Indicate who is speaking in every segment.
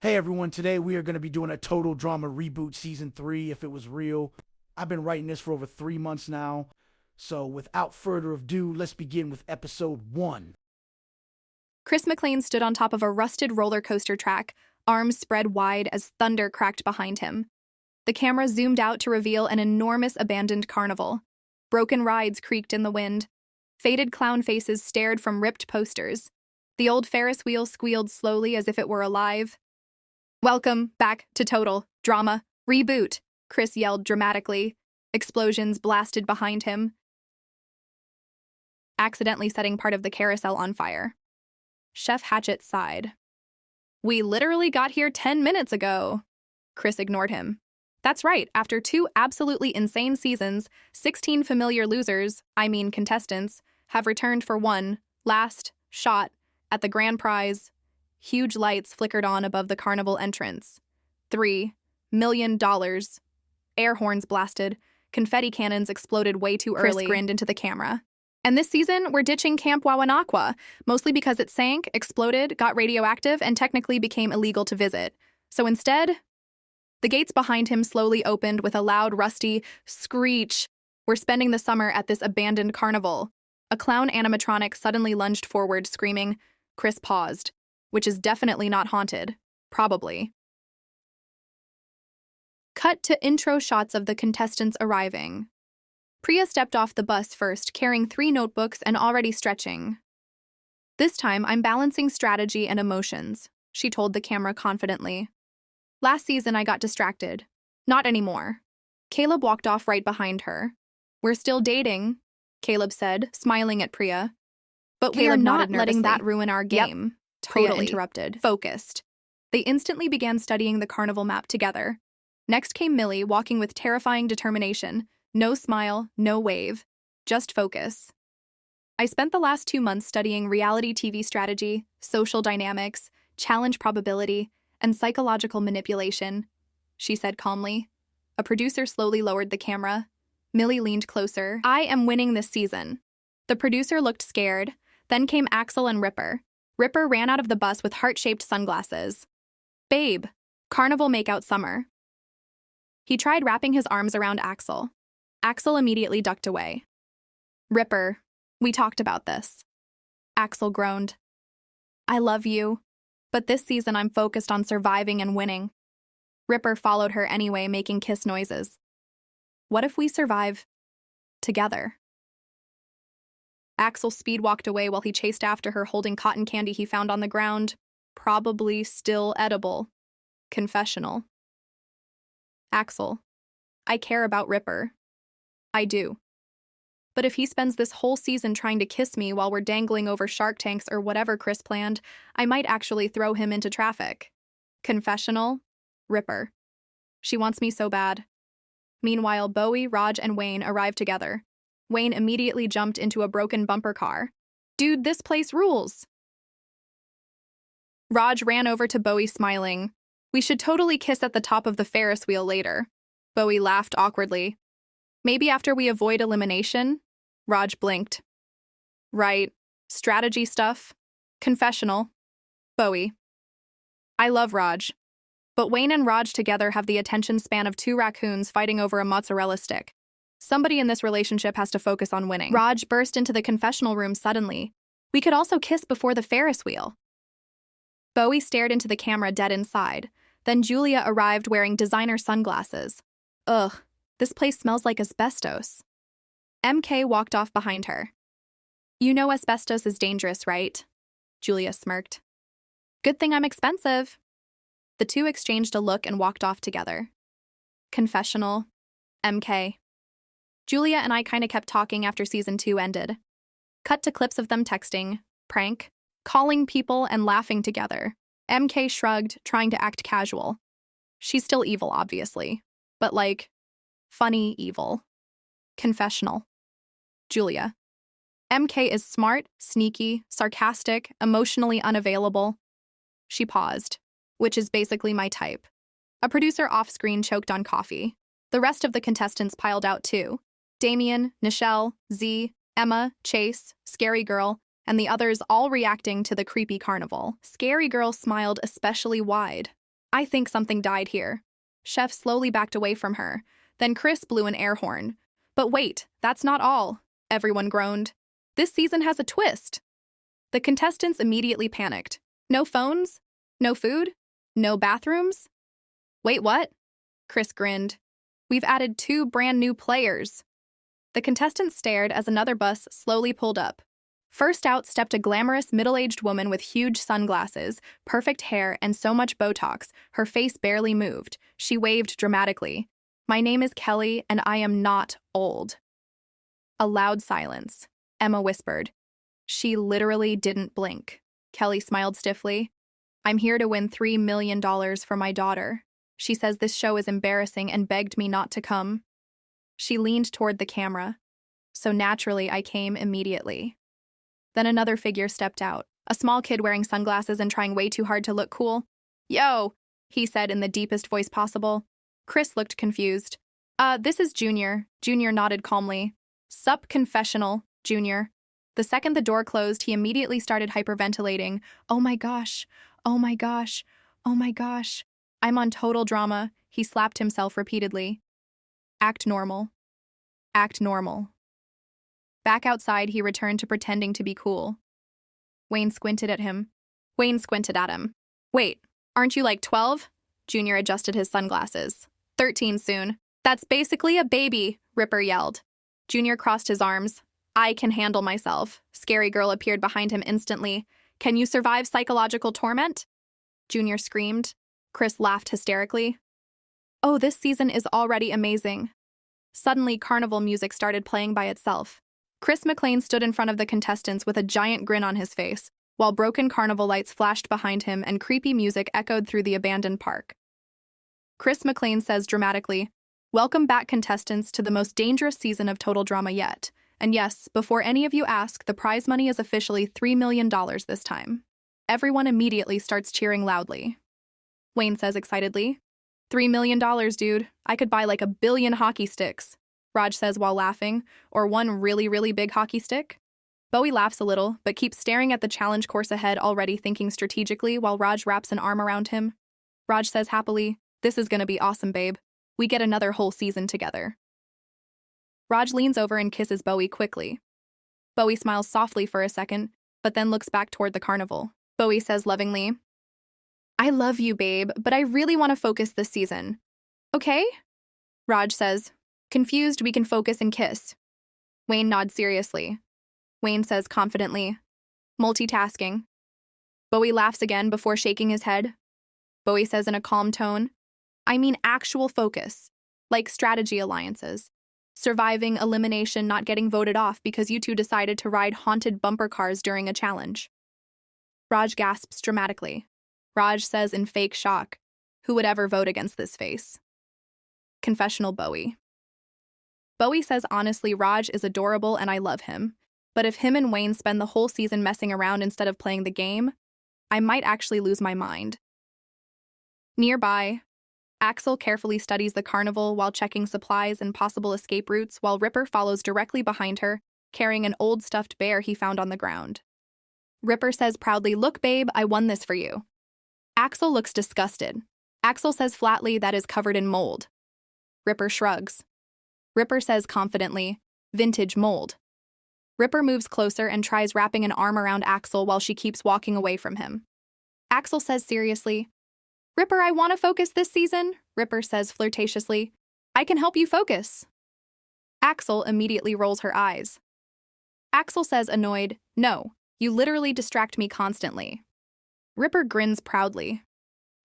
Speaker 1: Hey everyone, today we are going to be doing a total drama reboot season 3 if it was real. I've been writing this for over 3 months now. So without further ado, let's begin with episode 1.
Speaker 2: Chris McLean stood on top of a rusted roller coaster track, arms spread wide as thunder cracked behind him. The camera zoomed out to reveal an enormous abandoned carnival. Broken rides creaked in the wind. Faded clown faces stared from ripped posters. The old Ferris wheel squealed slowly as if it were alive. "Welcome back to Total Drama Reboot," Chris yelled dramatically. Explosions blasted behind him, accidentally setting part of the carousel on fire. Chef Hatchet sighed. "We literally got here 10 minutes ago." Chris ignored him. "That's right, after 2 absolutely insane seasons, 16 familiar losers, contestants, have returned for one last shot at the grand prize." Huge lights flickered on above the carnival entrance. $3 million. Air horns blasted. Confetti cannons exploded way too early. Chris grinned into the camera. "And this season, we're ditching Camp Wawanakwa, mostly because it sank, exploded, got radioactive, and technically became illegal to visit. So instead..." The gates behind him slowly opened with a loud, rusty screech. "We're spending the summer at this abandoned carnival." A clown animatronic suddenly lunged forward, screaming. Chris paused. "Which is definitely not haunted. Probably." Cut to intro shots of the contestants arriving. Priya stepped off the bus first, carrying 3 notebooks and already stretching. "This time, I'm balancing strategy and emotions," she told the camera confidently. "Last season, I got distracted. Not anymore." Caleb walked off right behind her. "We're still dating," Caleb said, smiling at Priya. "But we are not letting that ruin our game." Yep. Priya interrupted. Focused. They instantly began studying the carnival map together. Next came Millie, walking with terrifying determination. No smile, no wave. Just focus. "I spent the last 2 months studying reality TV strategy, social dynamics, challenge probability, and psychological manipulation," she said calmly. A producer slowly lowered the camera. Millie leaned closer. "I am winning this season." The producer looked scared. Then came Axel and Ripper. Ripper ran out of the bus with heart-shaped sunglasses. "Babe, carnival makeout summer." He tried wrapping his arms around Axel. Axel immediately ducked away. "Ripper, we talked about this." Axel groaned. "I love you, but this season I'm focused on surviving and winning." Ripper followed her anyway, making kiss noises. "What if we survive together?" Axel speed-walked away while he chased after her, holding cotton candy he found on the ground. Probably still edible. Confessional. "Axel, I care about Ripper." "I do. But if he spends this whole season trying to kiss me while we're dangling over shark tanks or whatever Chris planned, I might actually throw him into traffic." Confessional. Ripper. "She wants me so bad." Meanwhile, Bowie, Raj, and Wayne arrived together. Wayne immediately jumped into a broken bumper car. "Dude, this place rules." Raj ran over to Bowie, smiling. "We should totally kiss at the top of the Ferris wheel later." Bowie laughed awkwardly. "Maybe after we avoid elimination?" Raj blinked. "Right. Strategy stuff. Confessional. Bowie. I love Raj. But Wayne and Raj together have the attention span of 2 raccoons fighting over a mozzarella stick. Somebody in this relationship has to focus on winning." Raj burst into the confessional room suddenly. "We could also kiss before the Ferris wheel." Bowie stared into the camera, dead inside. Then Julia arrived wearing designer sunglasses. "Ugh, this place smells like asbestos." MK walked off behind her. "You know asbestos is dangerous, right?" Julia smirked. "Good thing I'm expensive." The 2 exchanged a look and walked off together. Confessional. MK. "Julia and I kinda kept talking after season 2 ended." Cut to clips of them texting, prank, calling people, and laughing together. MK shrugged, trying to act casual. She's still evil, obviously. But funny evil. Confessional. Julia. "MK is smart, sneaky, sarcastic, emotionally unavailable." She paused. "Which is basically my type." A producer off-screen choked on coffee. The rest of the contestants piled out too. Damien, Nichelle, Z, Emma, Chase, Scary Girl, and the others all reacting to the creepy carnival. Scary Girl smiled especially wide. I think something died here. Chef slowly backed away from her. Then Chris blew an air horn. But wait, that's not all. Everyone groaned. This season has a twist. The contestants immediately panicked. No phones? No food? No bathrooms? Wait, what? Chris grinned. We've added 2 brand new players. The contestants stared as another bus slowly pulled up. First out stepped a glamorous middle-aged woman with huge sunglasses, perfect hair, and so much Botox, her face barely moved. She waved dramatically. My name is Kelly, and I am not old. A loud silence. Emma whispered. She literally didn't blink. Kelly smiled stiffly. I'm here to win $3 million for my daughter. She says this show is embarrassing and begged me not to come. She leaned toward the camera. So naturally, I came immediately. Then another figure stepped out, a small kid wearing sunglasses and trying way too hard to look cool. Yo, he said in the deepest voice possible. Chris looked confused. This is Junior. Junior nodded calmly. Sup confessional, Junior. The second the door closed, he immediately started hyperventilating. Oh my gosh, oh my gosh, oh my gosh. I'm on total drama, he slapped himself repeatedly. Act normal. Act normal. Back outside, he returned to pretending to be cool. Wayne squinted at him. Wait, aren't you like 12? Junior adjusted his sunglasses. 13 soon. That's basically a baby, Ripper yelled. Junior crossed his arms. I can handle myself. Scary girl appeared behind him instantly. Can you survive psychological torment? Junior screamed. Chris laughed hysterically. Oh, this season is already amazing. Suddenly, carnival music started playing by itself. Chris McLean stood in front of the contestants with a giant grin on his face, while broken carnival lights flashed behind him and creepy music echoed through the abandoned park. Chris McLean says dramatically, Welcome back, contestants, to the most dangerous season of Total Drama yet. And yes, before any of you ask, the prize money is officially $3 million this time. Everyone immediately starts cheering loudly. Wayne says excitedly, $3 million, dude. I could buy like 1 billion hockey sticks. Raj says while laughing, or 1 really, really big hockey stick. Bowie laughs a little, but keeps staring at the challenge course ahead, already thinking strategically while Raj wraps an arm around him. Raj says happily, This is gonna be awesome, babe. We get another whole season together. Raj leans over and kisses Bowie quickly. Bowie smiles softly for a second, but then looks back toward the carnival. Bowie says lovingly, I love you, babe, but I really want to focus this season. Okay? Raj says, Confused, we can focus and kiss. Wayne nods seriously. Wayne says confidently, Multitasking. Bowie laughs again before shaking his head. Bowie says in a calm tone, I mean actual focus, like strategy alliances. Surviving, elimination, not getting voted off because you two decided to ride haunted bumper cars during a challenge. Raj gasps dramatically. Raj says in fake shock, Who would ever vote against this face? Confessional Bowie. Bowie says honestly, Raj is adorable and I love him. But if him and Wayne spend the whole season messing around instead of playing the game, I might actually lose my mind. Nearby, Axel carefully studies the carnival while checking supplies and possible escape routes, while Ripper follows directly behind her, carrying an old stuffed bear he found on the ground. Ripper says proudly, Look, babe, I won this for you. Axel looks disgusted. Axel says flatly that is covered in mold. Ripper shrugs. Ripper says confidently, Vintage mold. Ripper moves closer and tries wrapping an arm around Axel while she keeps walking away from him. Axel says seriously, Ripper, I want to focus this season, Ripper says flirtatiously. I can help you focus. Axel immediately rolls her eyes. Axel says annoyed, No, you literally distract me constantly. Ripper grins proudly.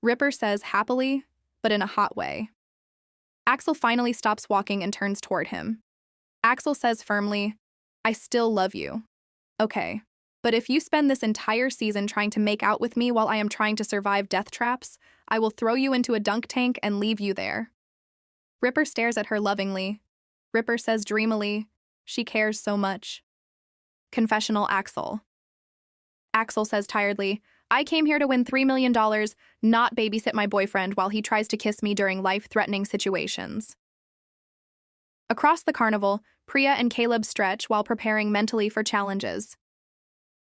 Speaker 2: Ripper says happily, but in a hot way. Axel finally stops walking and turns toward him. Axel says firmly, I still love you. Okay, but if you spend this entire season trying to make out with me while I am trying to survive death traps, I will throw you into a dunk tank and leave you there. Ripper stares at her lovingly. Ripper says dreamily, She cares so much. Confessional Axel. Axel says tiredly, I came here to win $3 million, not babysit my boyfriend while he tries to kiss me during life-threatening situations. Across the carnival, Priya and Caleb stretch while preparing mentally for challenges.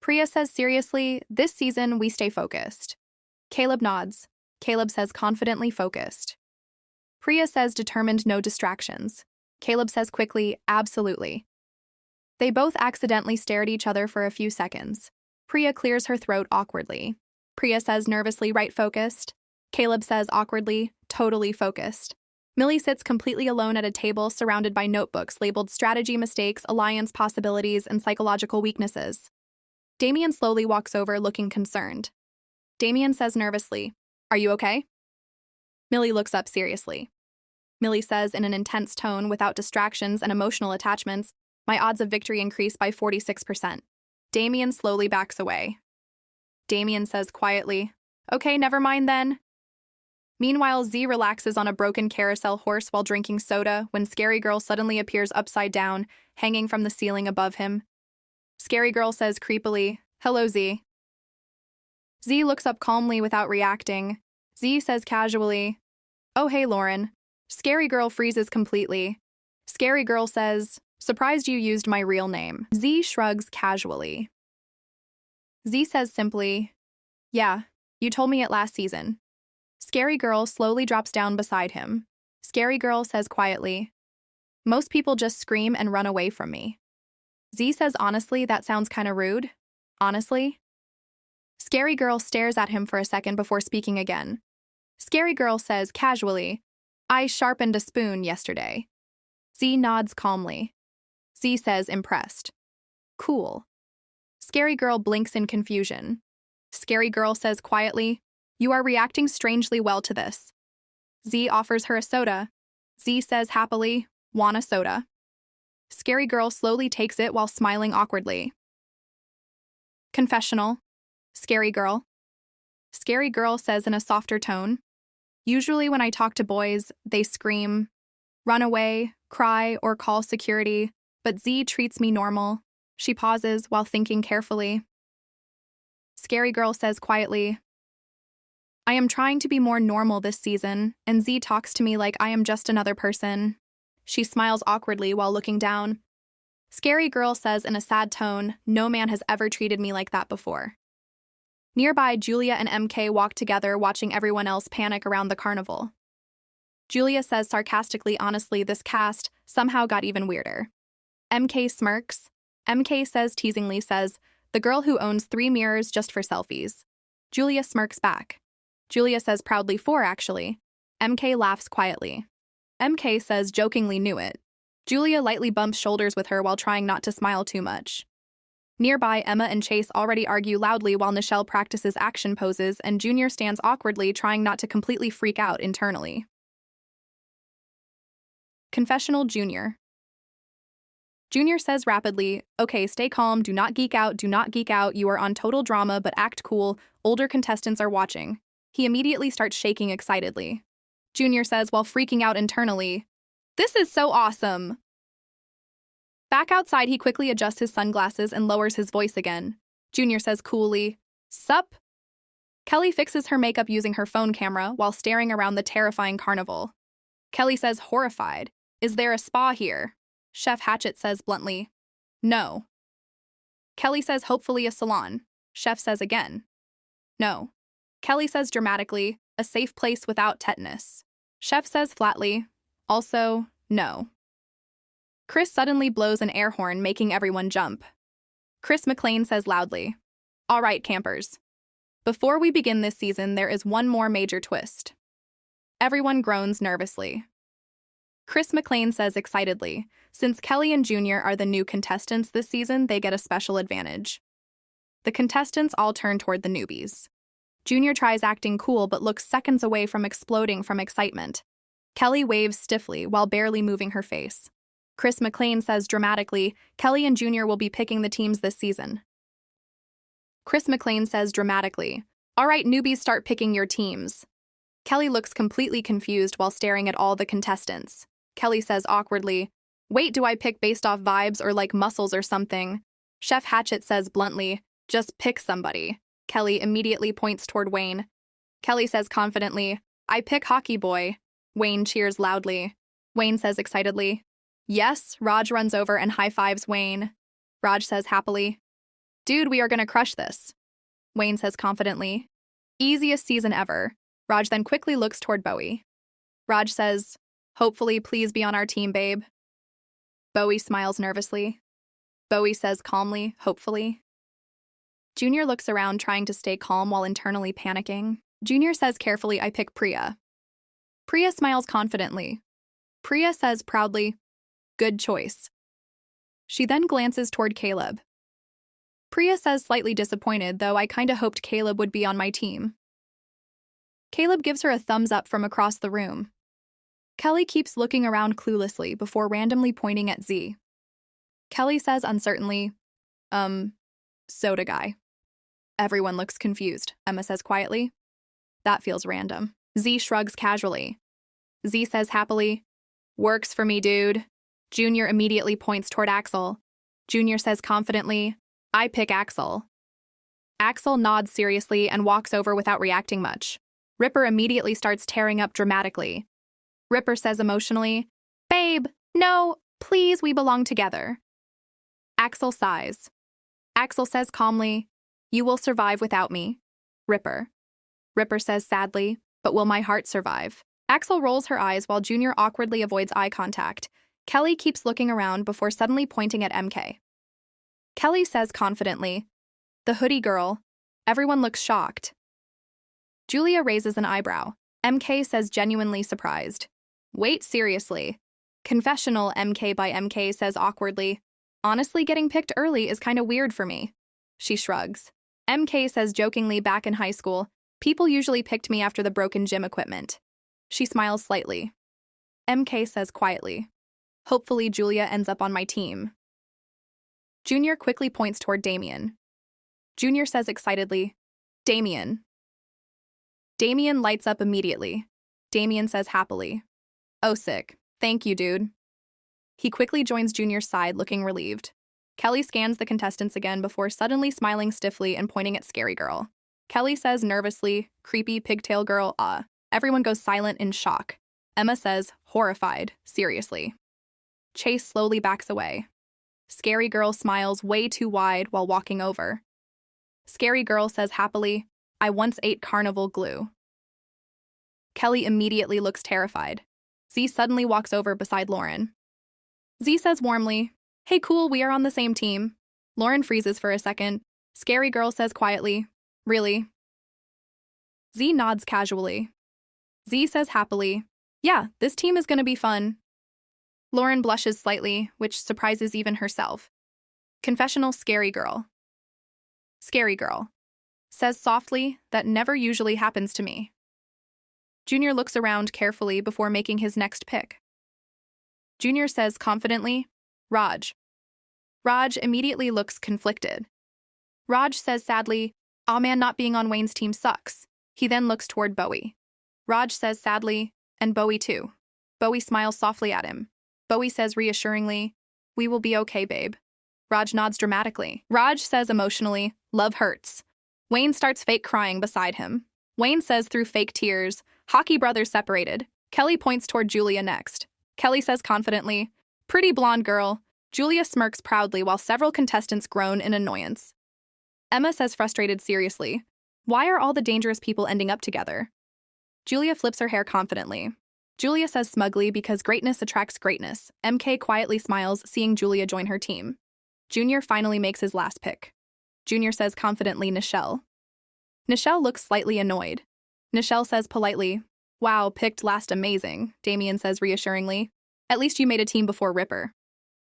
Speaker 2: Priya says seriously, This season we stay focused. Caleb nods. Caleb says confidently focused. Priya says determined, no distractions. Caleb says quickly, absolutely. They both accidentally stare at each other for a few seconds. Priya clears her throat awkwardly. Priya says nervously, right, focused. Caleb says awkwardly, totally focused. Millie sits completely alone at a table surrounded by notebooks labeled strategy mistakes, alliance possibilities, and psychological weaknesses. Damien slowly walks over looking concerned. Damien says nervously, are you okay? Millie looks up seriously. Millie says in an intense tone without distractions and emotional attachments, my odds of victory increase by 46%. Damien slowly backs away. Damien says quietly, okay, never mind then. Meanwhile, Z relaxes on a broken carousel horse while drinking soda when Scary Girl suddenly appears upside down, hanging from the ceiling above him. Scary Girl says creepily, hello, Z. Z looks up calmly without reacting. Z says casually, oh hey, Lauren. Scary Girl freezes completely. Scary Girl says, surprised you used my real name. Z shrugs casually. Z says simply, yeah, you told me it last season. Scary Girl slowly drops down beside him. Scary Girl says quietly, most people just scream and run away from me. Z says honestly, that sounds kinda rude. Honestly? Scary Girl stares at him for a second before speaking again. Scary Girl says casually, I sharpened a spoon yesterday. Z nods calmly. Z says impressed. Cool. Scary Girl blinks in confusion. Scary Girl says quietly, you are reacting strangely well to this. Z offers her a soda. Z says happily, want a soda. Scary Girl slowly takes it while smiling awkwardly. Confessional. Scary Girl. Scary Girl says in a softer tone, usually when I talk to boys, they scream, run away, cry, or call security, but Z treats me normal. She pauses while thinking carefully. Scary Girl says quietly, I am trying to be more normal this season, and Z talks to me like I am just another person. She smiles awkwardly while looking down. Scary Girl says in a sad tone, no man has ever treated me like that before. Nearby, Julia and MK walk together, watching everyone else panic around the carnival. Julia says sarcastically, honestly, this cast somehow got even weirder. MK smirks. MK says teasingly, the girl who owns 3 mirrors just for selfies. Julia smirks back. Julia says proudly, 4 actually. MK laughs quietly. MK says jokingly, knew it. Julia lightly bumps shoulders with her while trying not to smile too much. Nearby, Emma and Chase already argue loudly while Nichelle practices action poses and Junior stands awkwardly, trying not to completely freak out internally. Confessional Junior. Junior says rapidly, okay, stay calm, do not geek out, you are on total drama, but act cool, older contestants are watching. He immediately starts shaking excitedly. Junior says while freaking out internally, this is so awesome. Back outside, he quickly adjusts his sunglasses and lowers his voice again. Junior says coolly, sup? Kelly fixes her makeup using her phone camera while staring around the terrifying carnival. Kelly says horrified, is there a spa here? Chef Hatchet says bluntly, no. Kelly says hopefully a salon. Chef says again, no. Kelly says dramatically, a safe place without tetanus. Chef says flatly, also, no. Chris suddenly blows an air horn, making everyone jump. Chris McLean says loudly, all right, campers. Before we begin this season, there is one more major twist. Everyone groans nervously. Chris McLean says excitedly, since Kelly and Junior are the new contestants this season, they get a special advantage. The contestants all turn toward the newbies. Junior tries acting cool but looks seconds away from exploding from excitement. Kelly waves stiffly while barely moving her face. Chris McLean says dramatically, Kelly and Junior will be picking the teams this season. Chris McLean says dramatically, all right, newbies, start picking your teams. Kelly looks completely confused while staring at all the contestants. Kelly says awkwardly, wait, do I pick based off vibes or like muscles or something? Chef Hatchet says bluntly, just pick somebody. Kelly immediately points toward Wayne. Kelly says confidently, I pick Hockey Boy. Wayne cheers loudly. Wayne says excitedly, yes. Raj runs over and high-fives Wayne. Raj says happily, dude, we are gonna crush this. Wayne says confidently, easiest season ever. Raj then quickly looks toward Bowie. Raj says, "Hopefully, please be on our team, babe." Bowie smiles nervously. Bowie says calmly, "Hopefully." Junior looks around trying to stay calm while internally panicking. Junior says carefully, "I pick Priya." Priya smiles confidently. Priya says proudly, "Good choice." She then glances toward Caleb. Priya says slightly disappointed, though I kinda hoped Caleb would be on my team. Caleb gives her a thumbs up from across the room. Kelly keeps looking around cluelessly before randomly pointing at Z. Kelly says uncertainly, soda guy. Everyone looks confused, Emma says quietly. That feels random. Z shrugs casually. Z says happily, "Works for me, dude." Junior immediately points toward Axel. Junior says confidently, "I pick Axel." Axel nods seriously and walks over without reacting much. Ripper immediately starts tearing up dramatically. Ripper says emotionally, "Babe, no, please, we belong together." Axel sighs. Axel says calmly, "You will survive without me." Ripper. Ripper says sadly, "But will my heart survive?" Axel rolls her eyes while Junior awkwardly avoids eye contact. Kelly keeps looking around before suddenly pointing at MK. Kelly says confidently, "The hoodie girl." Everyone looks shocked. Julia raises an eyebrow. MK says genuinely surprised. "Wait, seriously." Confessional MK by MK says awkwardly, "Honestly, getting picked early is kinda weird for me." She shrugs. MK says jokingly, "Back in high school, people usually picked me after the broken gym equipment." She smiles slightly. MK says quietly, "Hopefully Julia ends up on my team." Junior quickly points toward Damien. Junior says excitedly, "Damien." Damien lights up immediately. Damien says happily, "Oh, sick. Thank you, dude." He quickly joins Junior's side, looking relieved. Kelly scans the contestants again before suddenly smiling stiffly and pointing at Scary Girl. Kelly says nervously, "Creepy pigtail girl, Everyone goes silent in shock. Emma says, horrified, seriously. Chase slowly backs away. Scary Girl smiles way too wide while walking over. Scary Girl says happily, "I once ate carnival glue." Kelly immediately looks terrified. Z suddenly walks over beside Lauren. Z says warmly, "Hey cool, we are on the same team." Lauren freezes for a second. Scary Girl says quietly, "Really?" Z nods casually. Z says happily, "Yeah, this team is gonna be fun." Lauren blushes slightly, which surprises even herself. Confessional Scary Girl. Scary Girl says softly, "That never usually happens to me." Junior looks around carefully before making his next pick. Junior says confidently, "Raj." Raj immediately looks conflicted. Raj says sadly, "Aw man, not being on Wayne's team sucks." He then looks toward Bowie. Raj says sadly, "And Bowie too." Bowie smiles softly at him. Bowie says reassuringly, "We will be okay, babe." Raj nods dramatically. Raj says emotionally, "Love hurts." Wayne starts fake crying beside him. Wayne says through fake tears, "Hockey brothers separated." Kelly points toward Julia next. Kelly says confidently, "Pretty blonde girl." Julia smirks proudly while several contestants groan in annoyance. Emma says frustrated seriously, "Why are all the dangerous people ending up together?" Julia flips her hair confidently. Julia says smugly, "Because greatness attracts greatness." MK quietly smiles, seeing Julia join her team. Junior finally makes his last pick. Junior says confidently, "Nichelle." Nichelle looks slightly annoyed. Nichelle says politely, "Wow, picked last, amazing." Damien says reassuringly, "At least you made a team before Ripper."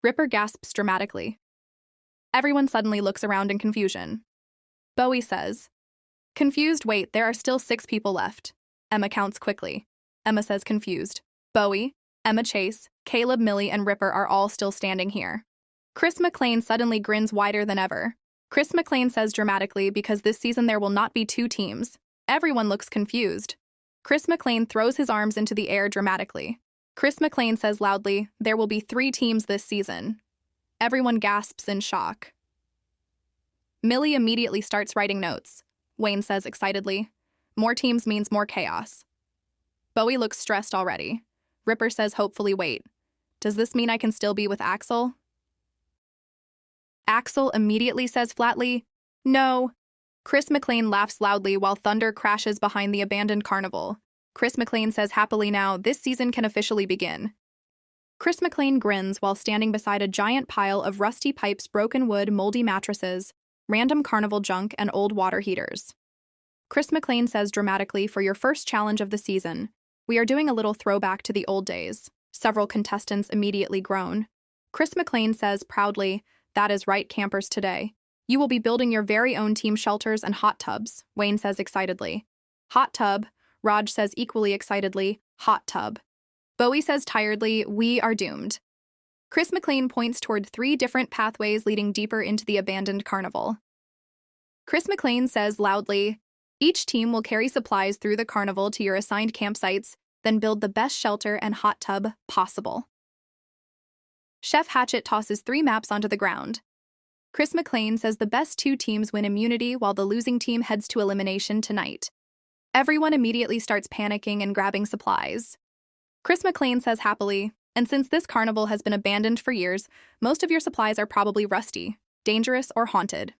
Speaker 2: Ripper gasps dramatically. Everyone suddenly looks around in confusion. Bowie says, "Confused, wait, there are still 6 people left." Emma counts quickly. Emma says confused. Bowie, Emma Chase, Caleb, Millie, and Ripper are all still standing here. Chris McLean suddenly grins wider than ever. Chris McLean says dramatically, "Because this season there will not be 2 teams." Everyone looks confused. Chris McLean throws his arms into the air dramatically. Chris McLean says loudly, "There will be 3 teams this season." Everyone gasps in shock. Millie immediately starts writing notes. Wayne says excitedly, "More teams means more chaos." Bowie looks stressed already. Ripper says hopefully, "Wait. Does this mean I can still be with Axel?" Axel immediately says flatly, "No." Chris McLean laughs loudly while thunder crashes behind the abandoned carnival. Chris McLean says happily now, this season can officially begin. Chris McLean grins while standing beside a giant pile of rusty pipes, broken wood, moldy mattresses, random carnival junk, and old water heaters. Chris McLean says dramatically, for your first challenge of the season, we are doing a little throwback to the old days. Several contestants immediately groan. Chris McLean says proudly, that is right, campers, today. You will be building your very own team shelters and hot tubs, Wayne says excitedly. Hot tub, Raj says equally excitedly, hot tub. Bowie says tiredly, we are doomed. Chris McLean points toward 3 different pathways leading deeper into the abandoned carnival. Chris McLean says loudly, each team will carry supplies through the carnival to your assigned campsites, then build the best shelter and hot tub possible. Chef Hatchet tosses 3 maps onto the ground. Chris McLean says the best 2 teams win immunity while the losing team heads to elimination tonight. Everyone immediately starts panicking and grabbing supplies. Chris McLean says happily, and since this carnival has been abandoned for years, most of your supplies are probably rusty, dangerous, or haunted.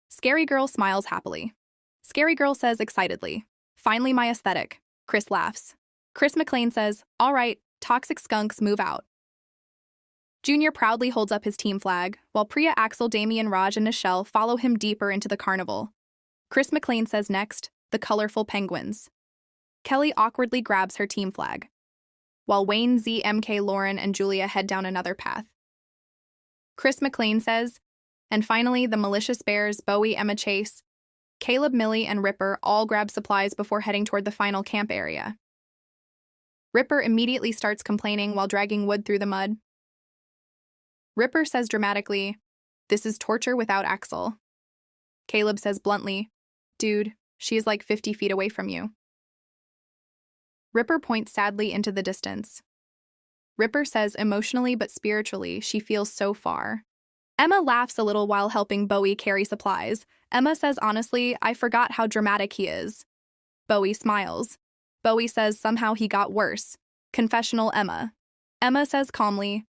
Speaker 2: Scary Girl smiles happily. Scary Girl says excitedly, finally my aesthetic. Chris laughs. Chris McLean says, all right, toxic skunks, move out. Junior proudly holds up his team flag, while Priya, Axel, Damien, Raj, and Nichelle follow him deeper into the carnival. Chris McLean says next, the colorful penguins. Kelly awkwardly grabs her team flag, while Wayne, Z, MK, Lauren, and Julia head down another path. Chris McLean says, and finally the malicious bears, Bowie, Emma, Chase, Caleb, Millie, and Ripper all grab supplies before heading toward the final camp area. Ripper immediately starts complaining while dragging wood through the mud. Ripper says dramatically, this is torture without Axel. Caleb says bluntly, dude, she is like 50 feet away from you. Ripper points sadly into the distance. Ripper says emotionally but spiritually she feels so far. Emma laughs a little while helping Bowie carry supplies. Emma says honestly, I forgot how dramatic he is. Bowie smiles. Bowie says somehow he got worse. Confessional Emma. Emma says calmly,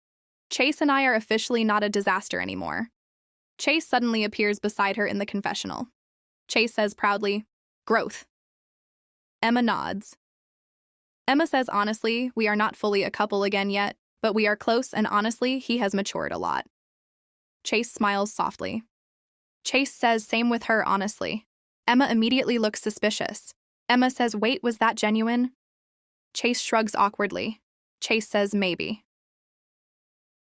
Speaker 2: Chase and I are officially not a disaster anymore. Chase suddenly appears beside her in the confessional. Chase says proudly, growth. Emma nods. Emma says honestly, we are not fully a couple again yet, but we are close and honestly, he has matured a lot. Chase smiles softly. Chase says same with her honestly. Emma immediately looks suspicious. Emma says wait, was that genuine? Chase shrugs awkwardly. Chase says maybe.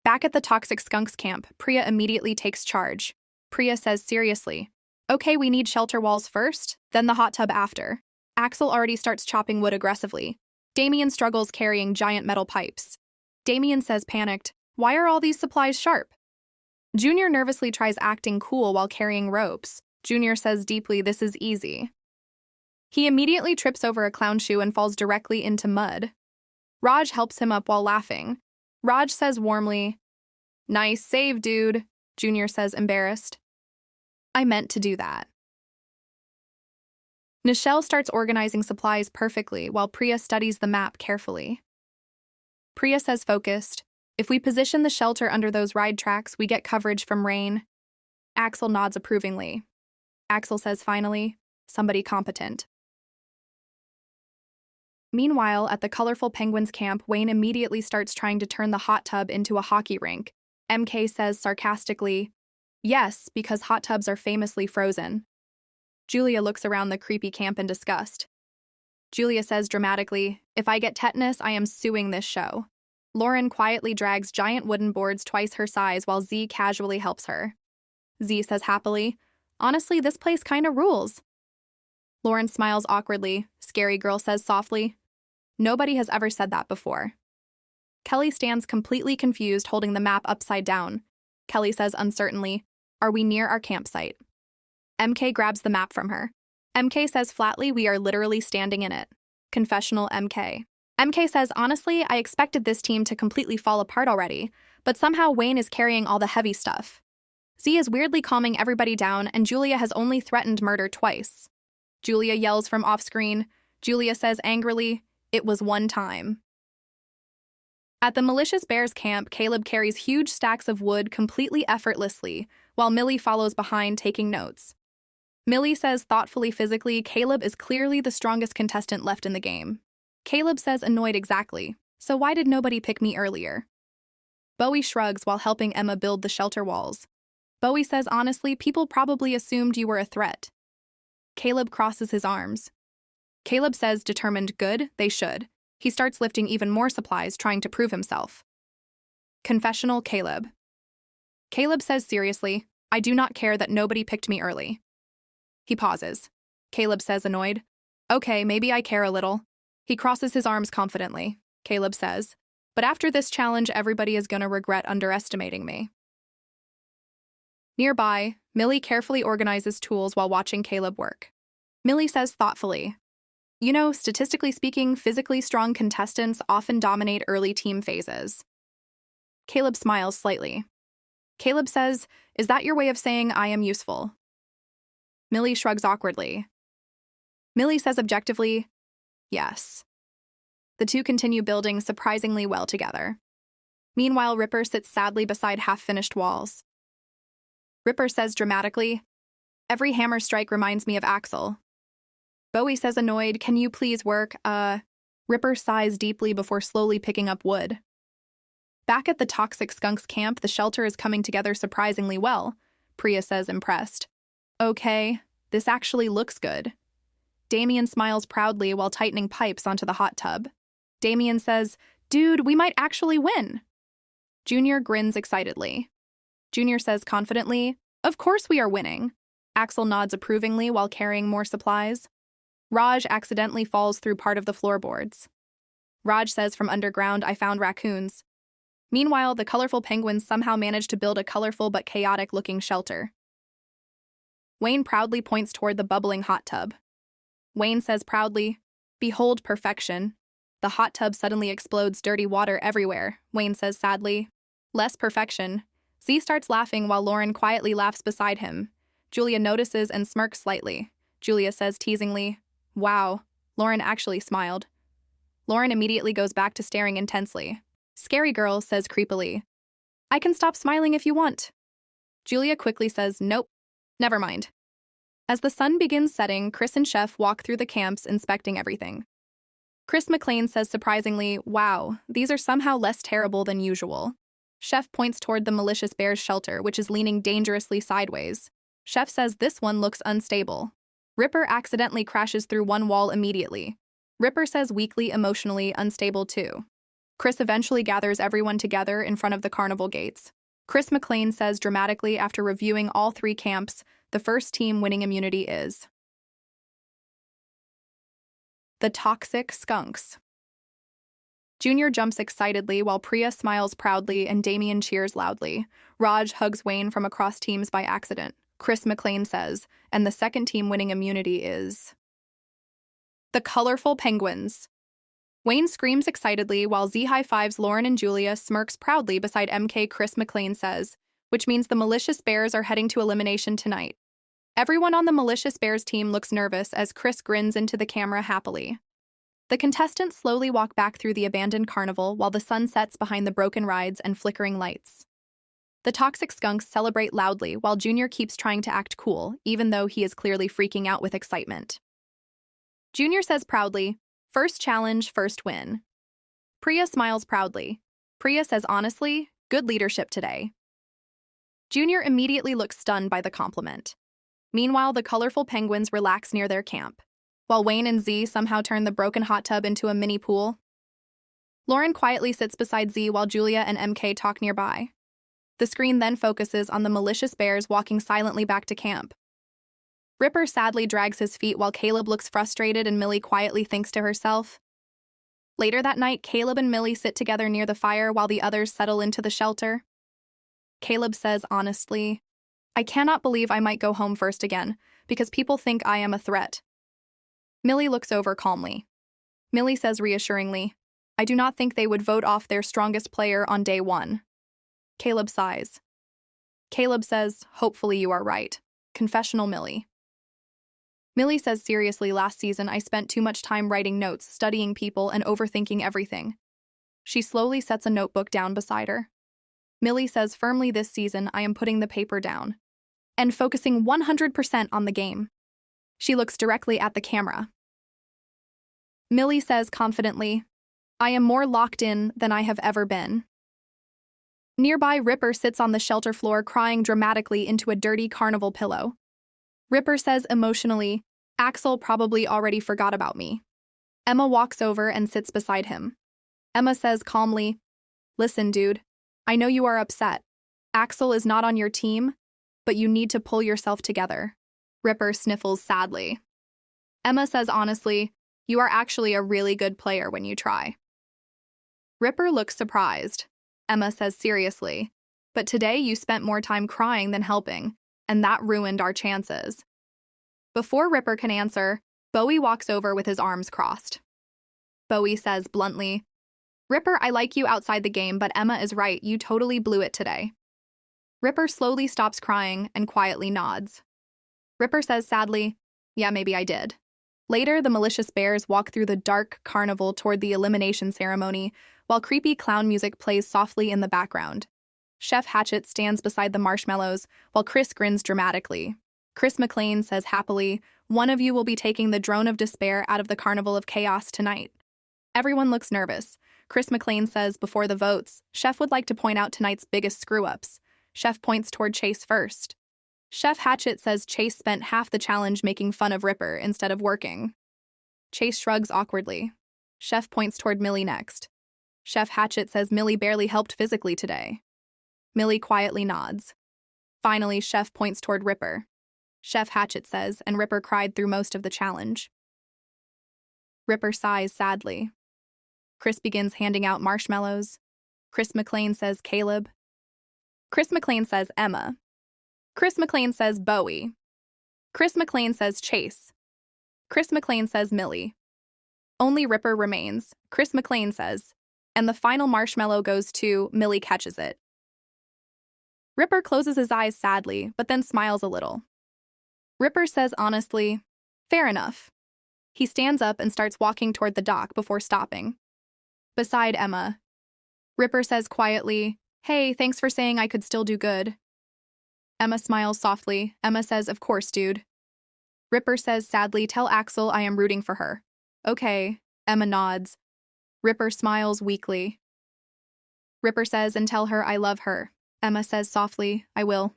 Speaker 2: Back at the Toxic Skunks camp, Priya immediately takes charge. Priya says seriously, okay, we need shelter walls first, then the hot tub after. Axel already starts chopping wood aggressively. Damien struggles carrying giant metal pipes. Damien says panicked, why are all these supplies sharp? Junior nervously tries acting cool while carrying ropes. Junior says deeply, this is easy. He immediately trips over a clown shoe and falls directly into mud. Raj helps him up while laughing. Raj says warmly, nice save, dude. Junior says embarrassed. I meant to do that. Nichelle starts organizing supplies perfectly while Priya studies the map carefully. Priya says focused, if we position the shelter under those ride tracks, we get coverage from rain. Axel nods approvingly. Axel says finally, somebody competent. Meanwhile, at the colorful penguins camp, Wayne immediately starts trying to turn the hot tub into a hockey rink. MK says sarcastically, yes, because hot tubs are famously frozen. Julia looks around the creepy camp in disgust. Julia says dramatically, if I get tetanus, I am suing this show. Lauren quietly drags giant wooden boards twice her size while Z casually helps her. Z says happily, honestly, this place kinda rules. Lauren smiles awkwardly. Scary Girl says softly, nobody has ever said that before. Kelly stands completely confused, holding the map upside down. Kelly says uncertainly, are we near our campsite? MK grabs the map from her. MK says flatly, we are literally standing in it. Confessional MK. MK says, honestly, I expected this team to completely fall apart already, but somehow Wayne is carrying all the heavy stuff. Z is weirdly calming everybody down, and Julia has only threatened murder twice. Julia yells from off-screen. Julia says angrily, it was one time. At the Malicious Bears camp, Caleb carries huge stacks of wood completely effortlessly, while Millie follows behind taking notes. Millie says thoughtfully physically, Caleb is clearly the strongest contestant left in the game. Caleb says annoyed exactly. So why did nobody pick me earlier? Bowie shrugs while helping Emma build the shelter walls. Bowie says honestly, people probably assumed you were a threat. Caleb crosses his arms. Caleb says determined good, they should. He starts lifting even more supplies, trying to prove himself. Confessional Caleb. Caleb says seriously, I do not care that nobody picked me early. He pauses. Caleb says annoyed, okay, maybe I care a little. He crosses his arms confidently. Caleb says, but after this challenge, everybody is gonna regret underestimating me. Nearby, Millie carefully organizes tools while watching Caleb work. Millie says thoughtfully, you know, statistically speaking, physically strong contestants often dominate early team phases. Caleb smiles slightly. Caleb says, is that your way of saying I am useful? Millie shrugs awkwardly. Millie says objectively, yes. The two continue building surprisingly well together. Meanwhile, Ripper sits sadly beside half-finished walls. Ripper says dramatically, every hammer strike reminds me of Axel. Bowie says annoyed, can you please work, Ripper sighs deeply before slowly picking up wood. Back at the Toxic Skunks camp, the shelter is coming together surprisingly well, Priya says impressed. Okay, this actually looks good. Damien smiles proudly while tightening pipes onto the hot tub. Damien says, dude, we might actually win. Junior grins excitedly. Junior says confidently, of course we are winning. Axel nods approvingly while carrying more supplies. Raj accidentally falls through part of the floorboards. Raj says from underground, I found raccoons. Meanwhile, the colorful penguins somehow manage to build a colorful but chaotic-looking shelter. Wayne proudly points toward the bubbling hot tub. Wayne says proudly, behold perfection. The hot tub suddenly explodes dirty water everywhere, Wayne says sadly. Less perfection. Z starts laughing while Lauren quietly laughs beside him. Julia notices and smirks slightly. Julia says teasingly, wow, Lauren actually smiled. Lauren immediately goes back to staring intensely. Scary girl says creepily, I can stop smiling if you want. Julia quickly says, nope, never mind. As the sun begins setting, Chris and Chef walk through the camps inspecting everything. Chris McLean says surprisingly, wow, these are somehow less terrible than usual. Chef points toward the malicious bear's shelter, which is leaning dangerously sideways. Chef says this one looks unstable. Ripper accidentally crashes through one wall immediately. Ripper says weakly, emotionally unstable too. Chris eventually gathers everyone together in front of the carnival gates. Chris McLean says dramatically after reviewing all three camps, the first team winning immunity is the Toxic Skunks. Junior jumps excitedly while Priya smiles proudly and Damien cheers loudly. Raj hugs Wayne from across teams by accident. Chris McLean says, and the second team winning immunity is the Colorful Penguins. Wayne screams excitedly while Z high-fives Lauren and Julia smirks proudly beside MK. Chris McLean says, which means the Malicious Bears are heading to elimination tonight. Everyone on the Malicious Bears team looks nervous as Chris grins into the camera happily. The contestants slowly walk back through the abandoned carnival while the sun sets behind the broken rides and flickering lights. The Toxic Skunks celebrate loudly while Junior keeps trying to act cool, even though he is clearly freaking out with excitement. Junior says proudly, first challenge, first win. Priya smiles proudly. Priya says honestly, good leadership today. Junior immediately looks stunned by the compliment. Meanwhile, the colorful penguins relax near their camp, while Wayne and Z somehow turn the broken hot tub into a mini pool. Lauren quietly sits beside Z while Julia and MK talk nearby. The screen then focuses on the Malicious Bears walking silently back to camp. Ripper sadly drags his feet while Caleb looks frustrated and Millie quietly thinks to herself. Later that night, Caleb and Millie sit together near the fire while the others settle into the shelter. Caleb says honestly, I cannot believe I might go home first again, because people think I am a threat. Millie looks over calmly. Millie says reassuringly, I do not think they would vote off their strongest player on day one. Caleb sighs. Caleb says, hopefully you are right. Confessional Millie. Millie says seriously, last season I spent too much time writing notes, studying people, and overthinking everything. She slowly sets a notebook down beside her. Millie says firmly, this season I am putting the paper down and focusing 100% on the game. She looks directly at the camera. Millie says confidently, I am more locked in than I have ever been. Nearby, Ripper sits on the shelter floor crying dramatically into a dirty carnival pillow. Ripper says emotionally, Axel probably already forgot about me. Emma walks over and sits beside him. Emma says calmly, Listen, dude, I know you are upset. Axel is not on your team, but you need to pull yourself together. Ripper sniffles sadly. Emma says honestly, you are actually a really good player when you try. Ripper looks surprised. Emma says seriously, but today you spent more time crying than helping, and that ruined our chances. Before Ripper can answer, Bowie walks over with his arms crossed. Bowie says bluntly, Ripper, I like you outside the game, but Emma is right, you totally blew it today. Ripper slowly stops crying and quietly nods. Ripper says sadly, yeah, maybe I did. Later, the malicious bears walk through the dark carnival toward the elimination ceremony, while creepy clown music plays softly in the background. Chef Hatchet stands beside the marshmallows, while Chris grins dramatically. Chris McLean says happily, one of you will be taking the drone of despair out of the carnival of chaos tonight. Everyone looks nervous. Chris McLean says before the votes, Chef would like to point out tonight's biggest screw-ups. Chef points toward Chase first. Chef Hatchet says Chase spent half the challenge making fun of Ripper instead of working. Chase shrugs awkwardly. Chef points toward Millie next. Chef Hatchet says Millie barely helped physically today. Millie quietly nods. Finally, Chef points toward Ripper. Chef Hatchet says, and Ripper cried through most of the challenge. Ripper sighs sadly. Chris begins handing out marshmallows. Chris McLean says Caleb. Chris McLean says Emma. Chris McLean says Bowie. Chris McLean says Chase. Chris McLean says Millie. Only Ripper remains, Chris McLean says, and the final marshmallow goes to Millie catches it. Ripper closes his eyes sadly, but then smiles a little. Ripper says honestly, fair enough. He stands up and starts walking toward the dock before stopping. Beside Emma, Ripper says quietly, hey, thanks for saying I could still do good. Emma smiles softly. Emma says, of course, dude. Ripper says sadly, tell Axel I am rooting for her. Okay, Emma nods. Ripper smiles weakly. Ripper says, and tell her I love her. Emma says softly, I will.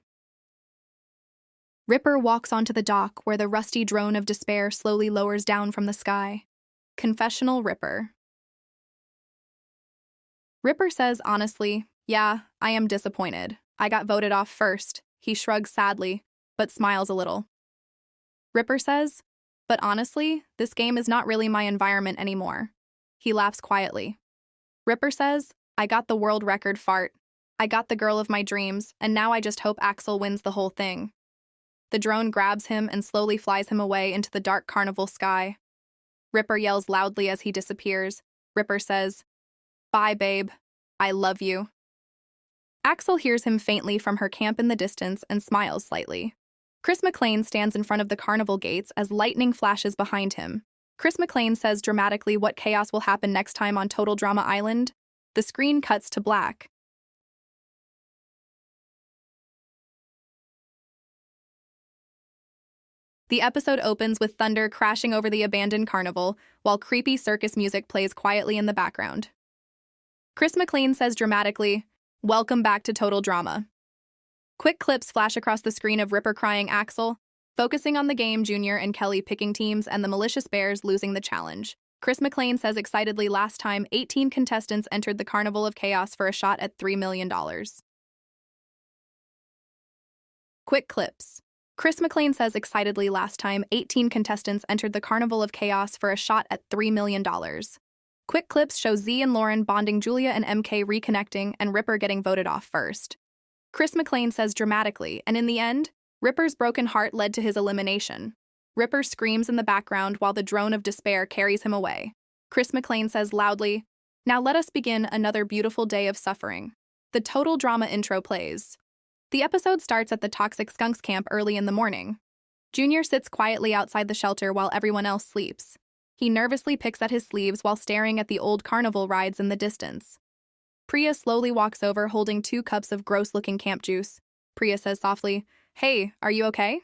Speaker 2: Ripper walks onto the dock where the rusty drone of despair slowly lowers down from the sky. Confessional Ripper. Ripper says honestly, yeah, I am disappointed. I got voted off first. He shrugs sadly, but smiles a little. Ripper says, but honestly, this game is not really my environment anymore. He laughs quietly. Ripper says, I got the world record fart. I got the girl of my dreams, and now I just hope Axel wins the whole thing. The drone grabs him and slowly flies him away into the dark carnival sky. Ripper yells loudly as he disappears. Ripper says, bye, babe. I love you. Axel hears him faintly from her camp in the distance and smiles slightly. Chris McLean stands in front of the carnival gates as lightning flashes behind him. Chris McLean says dramatically what chaos will happen next time on Total Drama Island. The screen cuts to black. The episode opens with thunder crashing over the abandoned carnival, while creepy circus music plays quietly in the background. Chris McLean says dramatically, welcome back to Total Drama. Quick clips flash across the screen of Ripper crying Axel, focusing on the game Junior and Kelly picking teams and the malicious bears losing the challenge. Chris McLean says excitedly last time 18 contestants entered the Carnival of Chaos for a shot at $3 million. Quick clips. Chris McLean says excitedly last time 18 contestants entered the Carnival of Chaos for a shot at $3 million. Quick clips show Z and Lauren bonding, Julia and MK reconnecting, and Ripper getting voted off first. Chris McLean says dramatically, and in the end, Ripper's broken heart led to his elimination. Ripper screams in the background while the drone of despair carries him away. Chris McLean says loudly, now let us begin another beautiful day of suffering. The Total Drama intro plays. The episode starts at the Toxic Skunks camp early in the morning. Junior sits quietly outside the shelter while everyone else sleeps. He nervously picks at his sleeves while staring at the old carnival rides in the distance. Priya slowly walks over holding 2 cups of gross-looking camp juice. Priya says softly, hey, are you okay?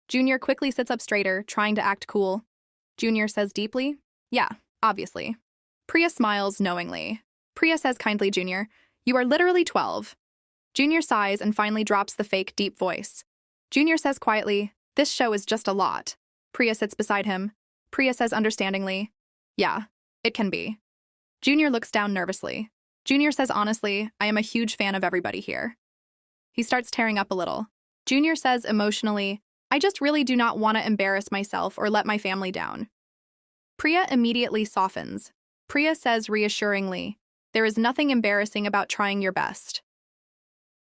Speaker 2: Junior quickly sits up straighter, trying to act cool. Junior says deeply, "Yeah, obviously." Priya smiles knowingly. Priya says kindly, "Junior, you are literally 12. Junior sighs and finally drops the fake deep voice. Junior says quietly, "This show is just a lot." Priya sits beside him. Priya says understandingly, "Yeah, it can be." Junior looks down nervously. Junior says honestly, "I am a huge fan of everybody here." He starts tearing up a little. Junior says emotionally, "I just really do not want to embarrass myself or let my family down." Priya immediately softens. Priya says reassuringly, "There is nothing embarrassing about trying your best."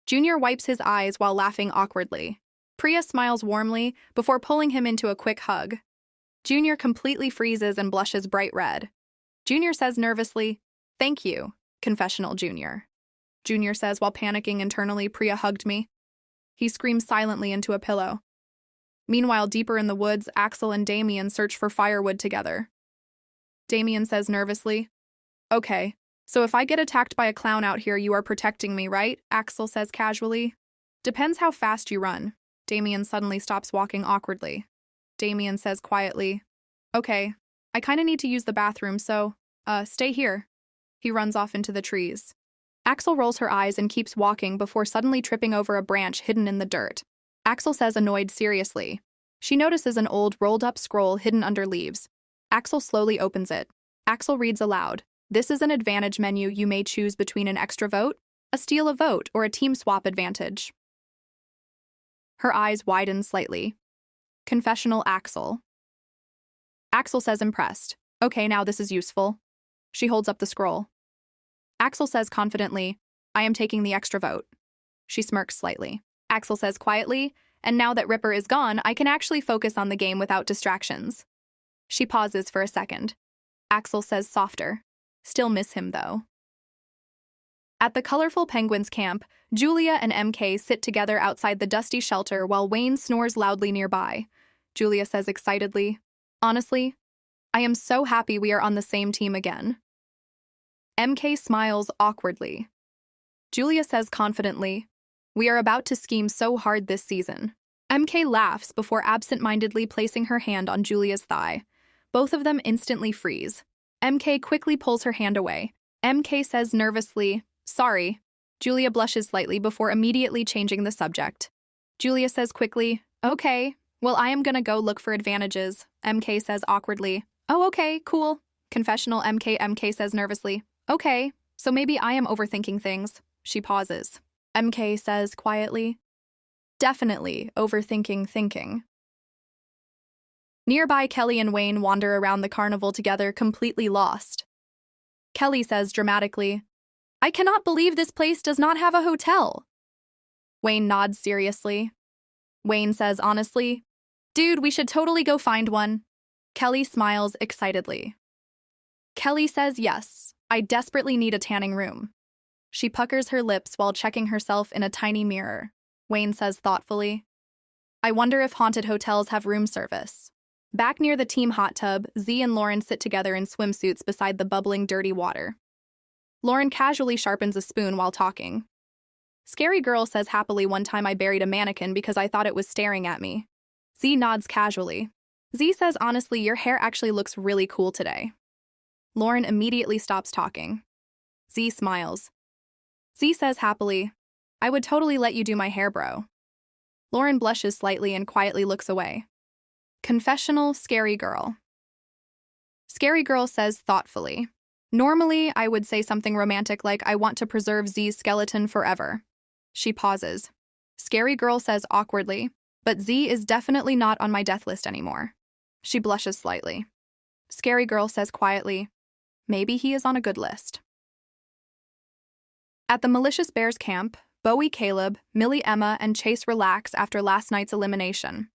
Speaker 2: Junior wipes his eyes while laughing awkwardly. Priya smiles warmly before pulling him into a quick hug. Junior completely freezes and blushes bright red. Junior says nervously, "Thank you, confessional Junior." Junior says while panicking internally, "Priya hugged me." He screams silently into a pillow. Meanwhile, deeper in the woods, Axel and Damien search for firewood together. Damien says nervously, "Okay, so if I get attacked by a clown out here, you are protecting me, right?" Axel says casually. "Depends how fast you run." Damien suddenly stops walking awkwardly. Damien says quietly, "Okay, I kinda need to use the bathroom, so, stay here." He runs off into the trees. Axel rolls her eyes and keeps walking before suddenly tripping over a branch hidden in the dirt. Axel says annoyed seriously. She notices an old rolled-up scroll hidden under leaves. Axel slowly opens it. Axel reads aloud, "This is an advantage menu. You may choose between an extra vote, a steal a vote, or a team swap advantage." Her eyes widen slightly. Confessional Axel. Axel says impressed, "Okay, now this is useful." She holds up the scroll. Axel says confidently, "I am taking the extra vote." She smirks slightly. Axel says quietly, "And now that Ripper is gone, I can actually focus on the game without distractions." She pauses for a second. Axel says softer, "Still miss him, though." At the colorful Penguins camp, Julia and MK sit together outside the dusty shelter while Wayne snores loudly nearby. Julia says excitedly, "Honestly, I am so happy we are on the same team again." MK smiles awkwardly. Julia says confidently, "We are about to scheme so hard this season." MK laughs before absent-mindedly placing her hand on Julia's thigh. Both of them instantly freeze. MK quickly pulls her hand away. MK says nervously, "Sorry." Julia blushes slightly before immediately changing the subject. Julia says quickly, "Okay, well, I am gonna go look for advantages." MK says awkwardly, "Oh, okay, cool." Confessional MK says nervously, "Okay, so maybe I am overthinking things." She pauses. MK says quietly, "Definitely overthinking thinking." Nearby, Kelly and Wayne wander around the carnival together, completely lost. Kelly says dramatically, "I cannot believe this place does not have a hotel." Wayne nods seriously. Wayne says honestly, "Dude, we should totally go find one." Kelly smiles excitedly. Kelly says yes, "I desperately need a tanning room." She puckers her lips while checking herself in a tiny mirror. Wayne says thoughtfully, "I wonder if haunted hotels have room service." Back near the team hot tub, Z and Lauren sit together in swimsuits beside the bubbling, dirty water. Lauren casually sharpens a spoon while talking. Scary Girl says happily, "One time I buried a mannequin because I thought it was staring at me." Z nods casually. Z says honestly, "Your hair actually looks really cool today." Lauren immediately stops talking. Z smiles. Z says happily, "I would totally let you do my hair, bro." Lauren blushes slightly and quietly looks away. Confessional Scary Girl. Scary Girl says thoughtfully, "Normally, I would say something romantic like, 'I want to preserve Z's skeleton forever.'" She pauses. Scary Girl says awkwardly, "But Z is definitely not on my death list anymore." She blushes slightly. Scary Girl says quietly, "Maybe he is on a good list." At the Malicious Bears camp, Bowie, Caleb, Millie, Emma, and Chase relax after last night's elimination.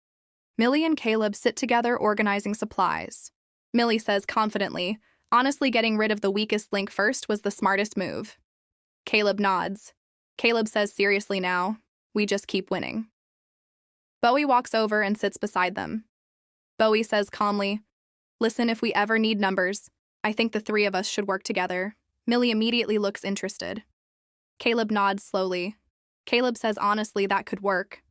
Speaker 2: Millie and Caleb sit together organizing supplies. Millie says confidently, "Honestly, getting rid of the weakest link first was the smartest move." Caleb nods. Caleb says seriously now, "We just keep winning." Bowie walks over and sits beside them. Bowie says calmly, "Listen, if we ever need numbers, I think the three of us should work together." Millie immediately looks interested. Caleb nods slowly. Caleb says honestly that could work.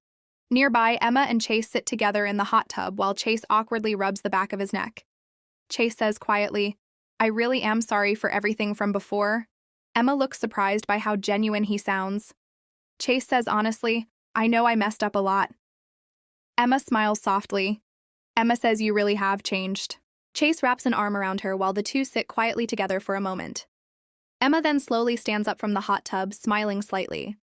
Speaker 2: Nearby, Emma and Chase sit together in the hot tub while Chase awkwardly rubs the back of his neck. Chase says quietly, "I really am sorry for everything from before." Emma looks surprised by how genuine he sounds. Chase says honestly, "I know I messed up a lot." Emma smiles softly. Emma says you really have changed. Chase wraps an arm around her while the two sit quietly together for a moment. Emma then slowly stands up from the hot tub, smiling slightly.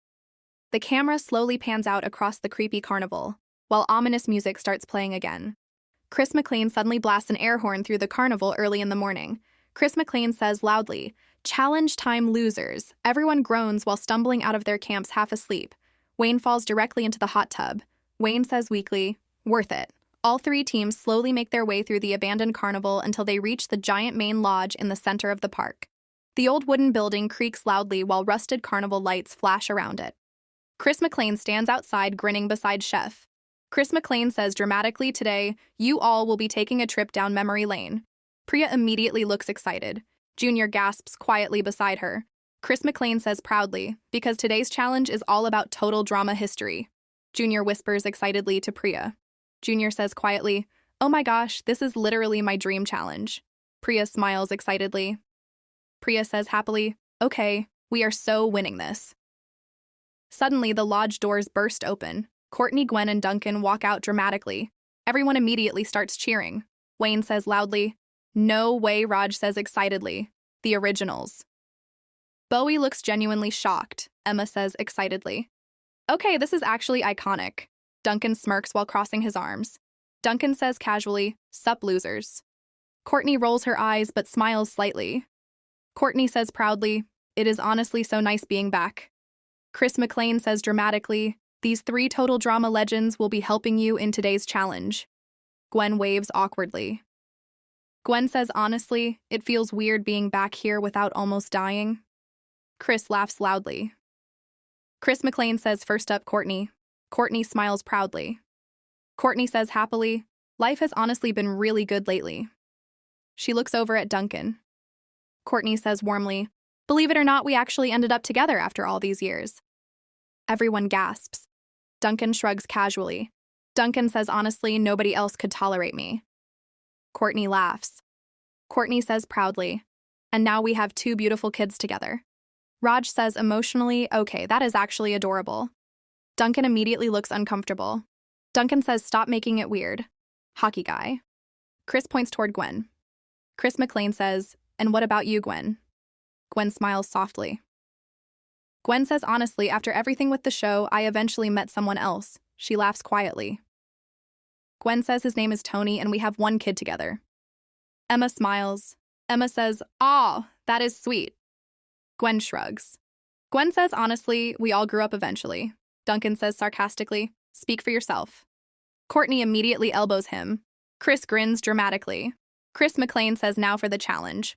Speaker 2: The camera slowly pans out across the creepy carnival, while ominous music starts playing again. Chris McLean suddenly blasts an air horn through the carnival early in the morning. Chris McLean says loudly, "Challenge time, losers." Everyone groans while stumbling out of their camps half asleep. Wayne falls directly into the hot tub. Wayne says weakly, "Worth it." All three teams slowly make their way through the abandoned carnival until they reach the giant main lodge in the center of the park. The old wooden building creaks loudly while rusted carnival lights flash around it. Chris McLean stands outside grinning beside Chef. Chris McLean says dramatically, "Today, you all will be taking a trip down memory lane." Priya immediately looks excited. Junior gasps quietly beside her. Chris McLean says proudly, "Because today's challenge is all about total drama history." Junior whispers excitedly to Priya. Junior says quietly, "Oh my gosh, this is literally my dream challenge." Priya smiles excitedly. Priya says happily, "Okay, we are so winning this." Suddenly, the lodge doors burst open. Courtney, Gwen, and Duncan walk out dramatically. Everyone immediately starts cheering. Wayne says loudly, "No way," Raj says excitedly. "The originals." Bowie looks genuinely shocked. Emma says excitedly, "Okay, this is actually iconic." Duncan smirks while crossing his arms. Duncan says casually, "Sup, losers." Courtney rolls her eyes but smiles slightly. Courtney says proudly, "It is honestly so nice being back." Chris McLean says dramatically, "These three total drama legends will be helping you in today's challenge." Gwen waves awkwardly. Gwen says honestly, "It feels weird being back here without almost dying." Chris laughs loudly. Chris McLean says first up Courtney. Courtney smiles proudly. Courtney says happily, "Life has honestly been really good lately." She looks over at Duncan. Courtney says warmly, "Believe it or not, we actually ended up together after all these years." Everyone gasps. Duncan shrugs casually. Duncan says honestly, "Nobody else could tolerate me." Courtney laughs. Courtney says proudly, "And now we have two beautiful kids together." Raj says emotionally, "Okay, that is actually adorable." Duncan immediately looks uncomfortable. Duncan says, "Stop making it weird." Hockey guy. Chris points toward Gwen. Chris McLean says, "And what about you, Gwen?" Gwen smiles softly. Gwen says honestly, "After everything with the show, I eventually met someone else." She laughs quietly. Gwen says his name is Tony and we have one kid together. Emma smiles. Emma says, "Aw, that is sweet." Gwen shrugs. Gwen says honestly, "We all grew up eventually." Duncan says sarcastically, "Speak for yourself." Courtney immediately elbows him. Chris grins dramatically. Chris McLean says now for the challenge.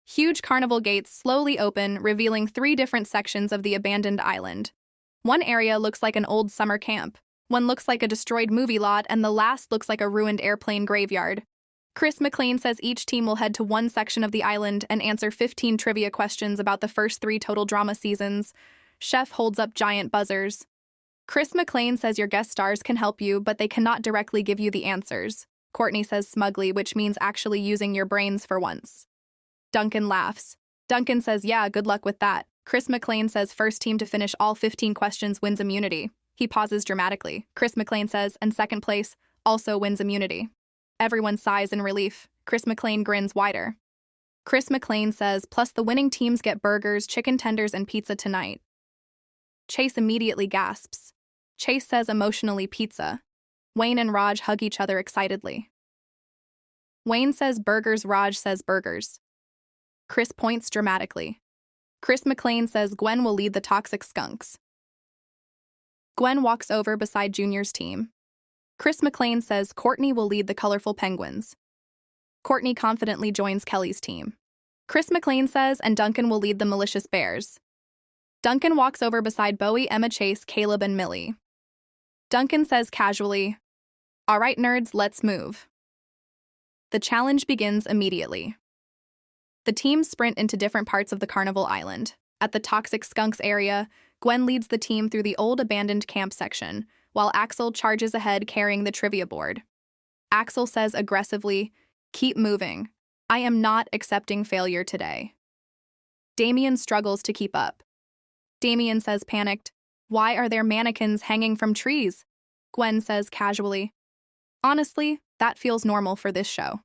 Speaker 2: Huge carnival gates slowly open, revealing three different sections of the abandoned island. One area looks like an old summer camp, one looks like a destroyed movie lot, and the last looks like a ruined airplane graveyard. Chris McLean says each team will head to one section of the island and answer 15 trivia questions about the first three total drama seasons. Chef holds up giant buzzers. Chris McLean says your guest stars can help you, but they cannot directly give you the answers. Courtney says smugly, which means actually using your brains for once. Duncan laughs. Duncan says, "Yeah, good luck with that." Chris McLean says first team to finish all 15 questions wins immunity. He pauses dramatically. Chris McLean says, "And second place also wins immunity." Everyone sighs in relief. Chris McLean grins wider. Chris McLean says, "Plus the winning teams get burgers, chicken tenders, and pizza tonight." Chase immediately gasps. Chase says emotionally pizza. Wayne and Raj hug each other excitedly. Wayne says burgers, Raj says burgers. Chris points dramatically. Chris McLean says Gwen will lead the toxic skunks. Gwen walks over beside Junior's team. Chris McLean says Courtney will lead the colorful penguins. Courtney confidently joins Kelly's team. Chris McLean says, "And Duncan will lead the malicious bears." Duncan walks over beside Bowie, Emma, Chase, Caleb, and Millie. Duncan says casually, "All right, nerds, let's move." The challenge begins immediately. The teams sprint into different parts of the carnival island. At the toxic skunks area, Gwen leads the team through the old abandoned camp section, while Axel charges ahead carrying the trivia board. Axel says aggressively, "Keep moving. I am not accepting failure today." Damien struggles to keep up. Damien says panicked, "Why are there mannequins hanging from trees?" Gwen says casually, "Honestly, that feels normal for this show."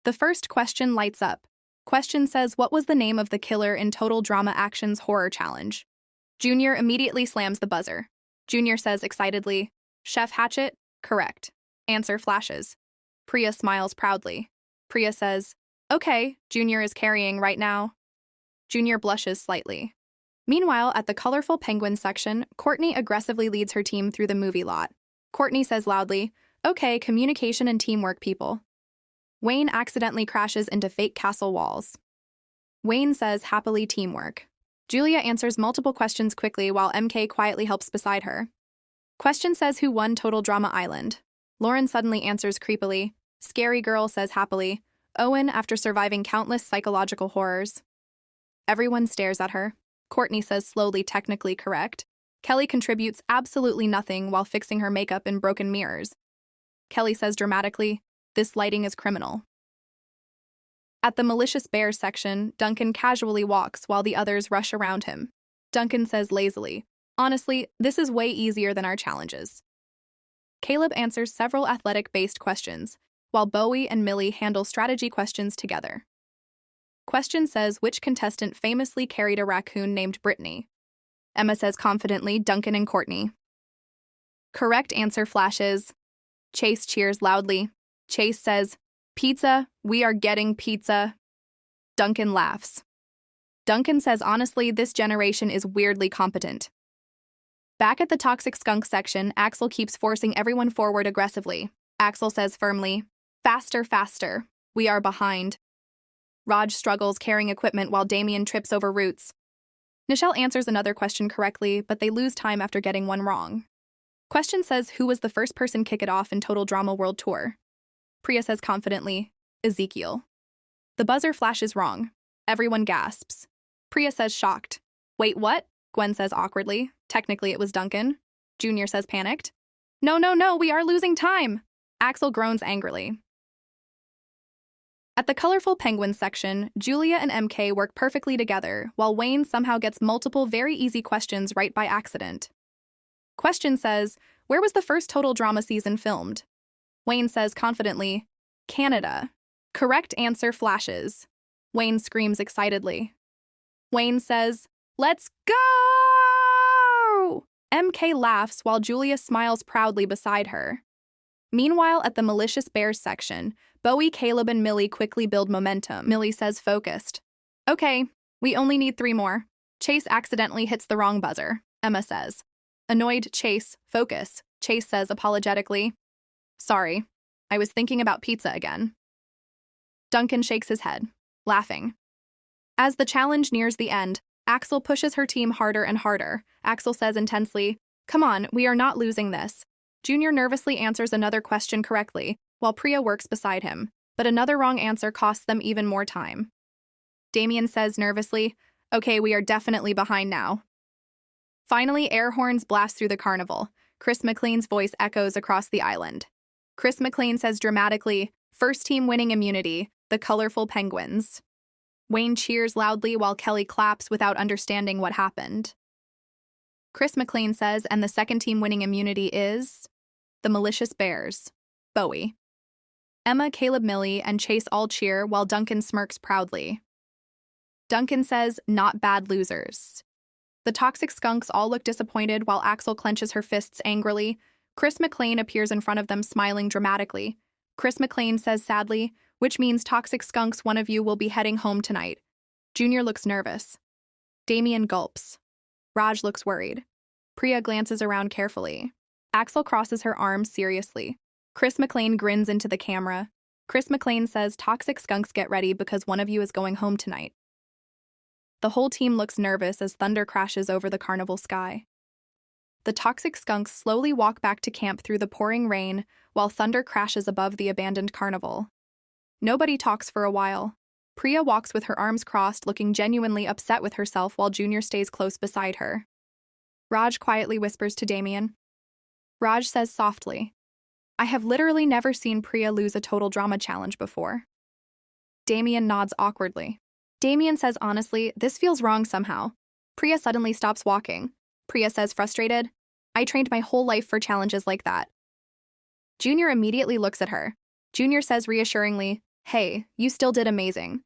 Speaker 2: The first question lights up. Question says, "What was the name of the killer in Total Drama Action's horror challenge?" Junior immediately slams the buzzer. Junior says excitedly, "Chef Hatchet? Correct." Answer flashes. Priya smiles proudly. Priya says, "Okay, Junior is carrying right now." Junior blushes slightly. Meanwhile, at the colorful penguin section, Courtney aggressively leads her team through the movie lot. Courtney says loudly, "Okay, communication and teamwork, people." Wayne accidentally crashes into fake castle walls. Wayne says happily teamwork. Julia answers multiple questions quickly while MK quietly helps beside her. Question says who won Total Drama Island. Lauren suddenly answers creepily. Scary Girl says happily. Owen after surviving countless psychological horrors. Everyone stares at her. Courtney says slowly technically correct. Kelly contributes absolutely nothing while fixing her makeup in broken mirrors. Kelly says dramatically, "This lighting is criminal." At the malicious bears section, Duncan casually walks while the others rush around him. Duncan says lazily, "Honestly, this is way easier than our challenges." Caleb answers several athletic-based questions, while Bowie and Millie handle strategy questions together. Question says which contestant famously carried a raccoon named Brittany. Emma says confidently, Duncan and Courtney. Correct answer flashes. Chase cheers loudly. Chase says, "Pizza, we are getting pizza." Duncan laughs. Duncan says honestly, this generation is weirdly competent. Back at the toxic skunk section, Axel keeps forcing everyone forward aggressively. Axel says firmly, "Faster, faster. We are behind." Raj struggles carrying equipment while Damien trips over roots. Nichelle answers another question correctly, but they lose time after getting one wrong. Question says who was the first person kick it off in Total Drama World Tour. Priya says confidently, Ezekiel. The buzzer flashes wrong. Everyone gasps. Priya says shocked. "Wait, what?" Gwen says awkwardly. Technically it was Duncan. Junior says panicked. No, no, no, we are losing time." Axel groans angrily. At the colorful penguin section, Julia and MK work perfectly together, while Wayne somehow gets multiple very easy questions right by accident. Question says, where was the first Total Drama season filmed? Wayne says confidently, Canada. Correct answer flashes. Wayne screams excitedly. Wayne says, "Let's go!" MK laughs while Julia smiles proudly beside her. Meanwhile, at the malicious bears section, Bowie, Caleb, and Millie quickly build momentum. Millie says focused. "Okay, we only need 3 more. Chase accidentally hits the wrong buzzer," Emma says. Annoyed Chase, focus. Chase says apologetically, "Sorry, I was thinking about pizza again." Duncan shakes his head, laughing. As the challenge nears the end, Axel pushes her team harder and harder. Axel says intensely, "Come on, we are not losing this." Junior nervously answers another question correctly, while Priya works beside him, but another wrong answer costs them even more time. Damien says nervously, "Okay, we are definitely behind now." Finally, air horns blast through the carnival. Chris McLean's voice echoes across the island. Chris McLean says dramatically, "First team winning immunity, the colorful penguins." Wayne cheers loudly while Kelly claps without understanding what happened. Chris McLean says, and the second team winning immunity is the malicious bears. Bowie. Emma, Caleb, Millie, and Chase all cheer while Duncan smirks proudly. Duncan says, "Not bad losers." The toxic skunks all look disappointed while Axel clenches her fists angrily. Chris McLean appears in front of them smiling dramatically. Chris McLean says sadly, "Which means toxic skunks, one of you will be heading home tonight." Junior looks nervous. Damien gulps. Raj looks worried. Priya glances around carefully. Axel crosses her arms seriously. Chris McLean grins into the camera. Chris McLean says, "Toxic skunks, get ready because one of you is going home tonight." The whole team looks nervous as thunder crashes over the carnival sky. The toxic skunks slowly walk back to camp through the pouring rain while thunder crashes above the abandoned carnival. Nobody talks for a while. Priya walks with her arms crossed, looking genuinely upset with herself while Junior stays close beside her. Raj quietly whispers to Damien. Raj says softly, I have literally never seen Priya lose a total drama challenge before. Damien nods awkwardly. Damien says honestly, this feels wrong somehow. Priya suddenly stops walking. Priya says frustrated, I trained my whole life for challenges like that. Junior immediately looks at her. Junior says reassuringly, hey, you still did amazing.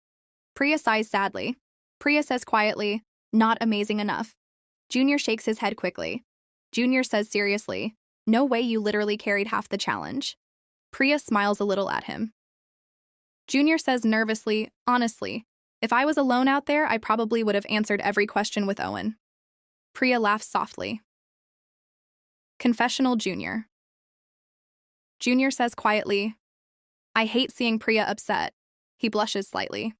Speaker 2: Priya sighs sadly. Priya says quietly, not amazing enough. Junior shakes his head quickly. Junior says seriously, no way you literally carried half the challenge. Priya smiles a little at him. Junior says nervously, honestly, if I was alone out there, I probably would have answered every question with Owen. Priya laughs softly. Confessional Junior. Junior says quietly, I hate seeing Priya upset. He blushes slightly.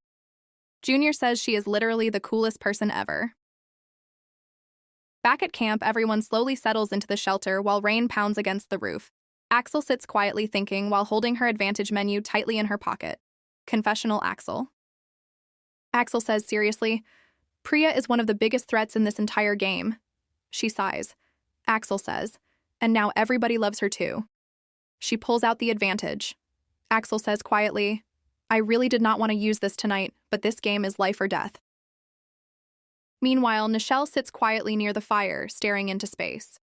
Speaker 2: Junior says she is literally the coolest person ever. Back at camp, everyone slowly settles into the shelter while rain pounds against the roof. Axel sits quietly thinking while holding her advantage menu tightly in her pocket. Confessional Axel. Axel says seriously, Priya is one of the biggest threats in this entire game. She sighs. Axel says, and now everybody loves her too. She pulls out the advantage. Axel says quietly, I really did not want to use this tonight, but this game is life or death. Meanwhile, Nichelle sits quietly near the fire, staring into space.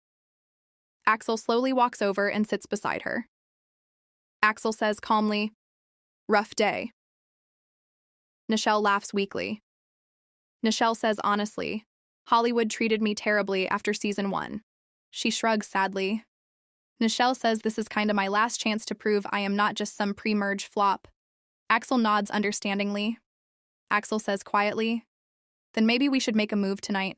Speaker 2: Axel slowly walks over and sits beside her. Axel says calmly, rough day. Nichelle laughs weakly. Nichelle says honestly, Hollywood treated me terribly after season 1. She shrugs sadly. Nichelle says this is kinda my last chance to prove I am not just some pre-merge flop. Axel nods understandingly. Axel says quietly, then maybe we should make a move tonight.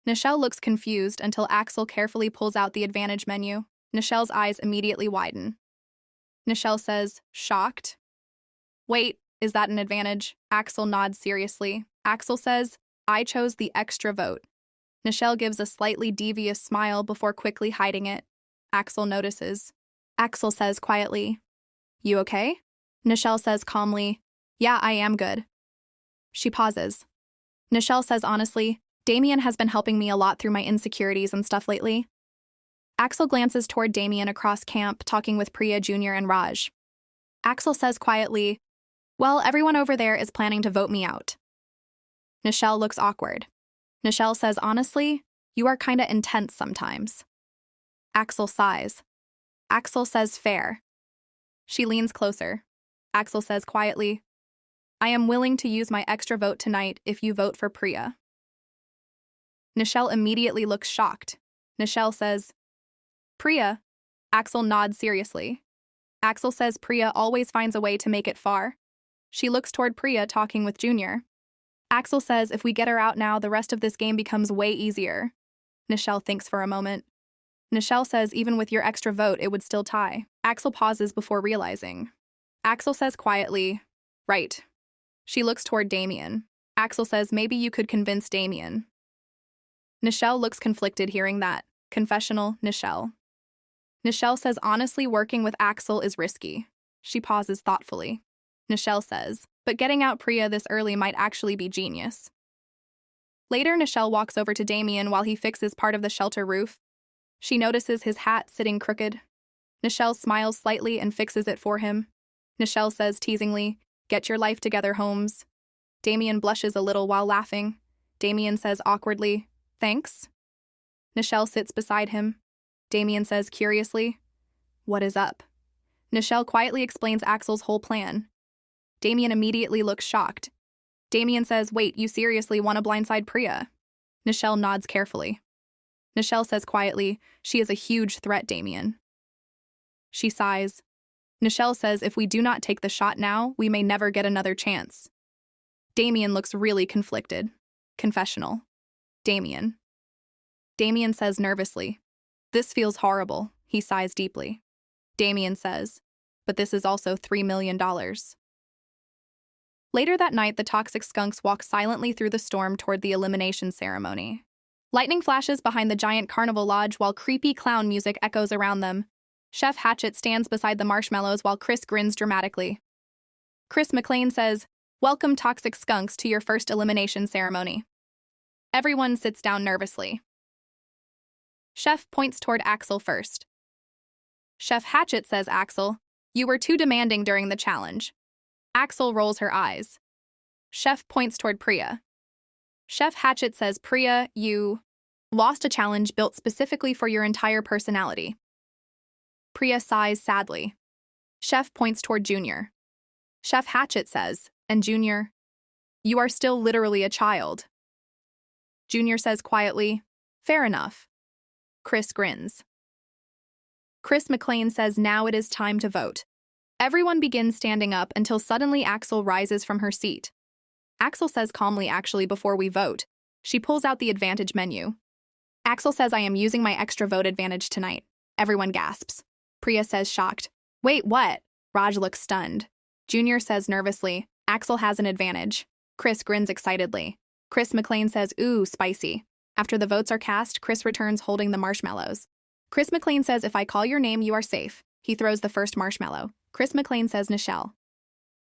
Speaker 2: Nichelle looks confused until Axel carefully pulls out the advantage menu. Nichelle's eyes immediately widen. Nichelle says, shocked. Wait, is that an advantage? Axel nods seriously. Axel says, I chose the extra vote. Nichelle gives a slightly devious smile before quickly hiding it. Axel notices. Axel says quietly, you okay? Nichelle says calmly, yeah, I am good. She pauses. Nichelle says honestly, Damien has been helping me a lot through my insecurities and stuff lately. Axel glances toward Damien across camp, talking with Priya, Junior, and Raj. Axel says quietly, well, everyone over there is planning to vote me out. Nichelle looks awkward. Nichelle says honestly, you are kinda intense sometimes. Axel sighs. Axel says fair. She leans closer. Axel says quietly, I am willing to use my extra vote tonight if you vote for Priya. Nichelle immediately looks shocked. Nichelle says, Priya? Axel nods seriously. Axel says Priya always finds a way to make it far. She looks toward Priya talking with Junior. Axel says if we get her out now, the rest of this game becomes way easier. Nichelle thinks for a moment. Nichelle says even with your extra vote, it would still tie. Axel pauses before realizing. Axel says quietly, right. She looks toward Damien. Axel says maybe you could convince Damien. Nichelle looks conflicted hearing that. Confessional, Nichelle. Nichelle says honestly working with Axel is risky. She pauses thoughtfully. Nichelle says, but getting out Priya this early might actually be genius. Later, Nichelle walks over to Damien while he fixes part of the shelter roof. She notices his hat sitting crooked. Nichelle smiles slightly and fixes it for him. Nichelle says teasingly, get your life together, Holmes. Damien blushes a little while laughing. Damien says awkwardly, thanks. Nichelle sits beside him. Damien says curiously, what is up? Nichelle quietly explains Axel's whole plan. Damien immediately looks shocked. Damien says, wait, you seriously want to blindside Priya? Nichelle nods carefully. Nichelle says quietly, she is a huge threat, Damien. She sighs. Nichelle says if we do not take the shot now, we may never get another chance. Damien looks really conflicted. Confessional. Damien. Damien says nervously, this feels horrible. He sighs deeply. Damien says, but this is also $3 million. Later that night, the toxic skunks walk silently through the storm toward the elimination ceremony. Lightning flashes behind the giant carnival lodge while creepy clown music echoes around them. Chef Hatchet stands beside the marshmallows while Chris grins dramatically. Chris McLean says, welcome toxic skunks to your first elimination ceremony. Everyone sits down nervously. Chef points toward Axel first. Chef Hatchet says Axel, you were too demanding during the challenge. Axel rolls her eyes. Chef points toward Priya. Chef Hatchet says Priya, you lost a challenge built specifically for your entire personality. Priya sighs sadly. Chef points toward Junior. Chef Hatchet says, and Junior, you are still literally a child. Junior says quietly, fair enough. Chris grins. Chris McLean says now it is time to vote. Everyone begins standing up until suddenly Axel rises from her seat. Axel says calmly, actually, before we vote. She pulls out the advantage menu. Axel says, I am using my extra vote advantage tonight. Everyone gasps. Priya says, shocked. Wait, what? Raj looks stunned. Junior says nervously, Axel has an advantage. Chris grins excitedly. Chris McLean says, ooh, spicy. After the votes are cast, Chris returns holding the marshmallows. Chris McLean says, if I call your name, you are safe. He throws the first marshmallow. Chris McLean says, Nichelle.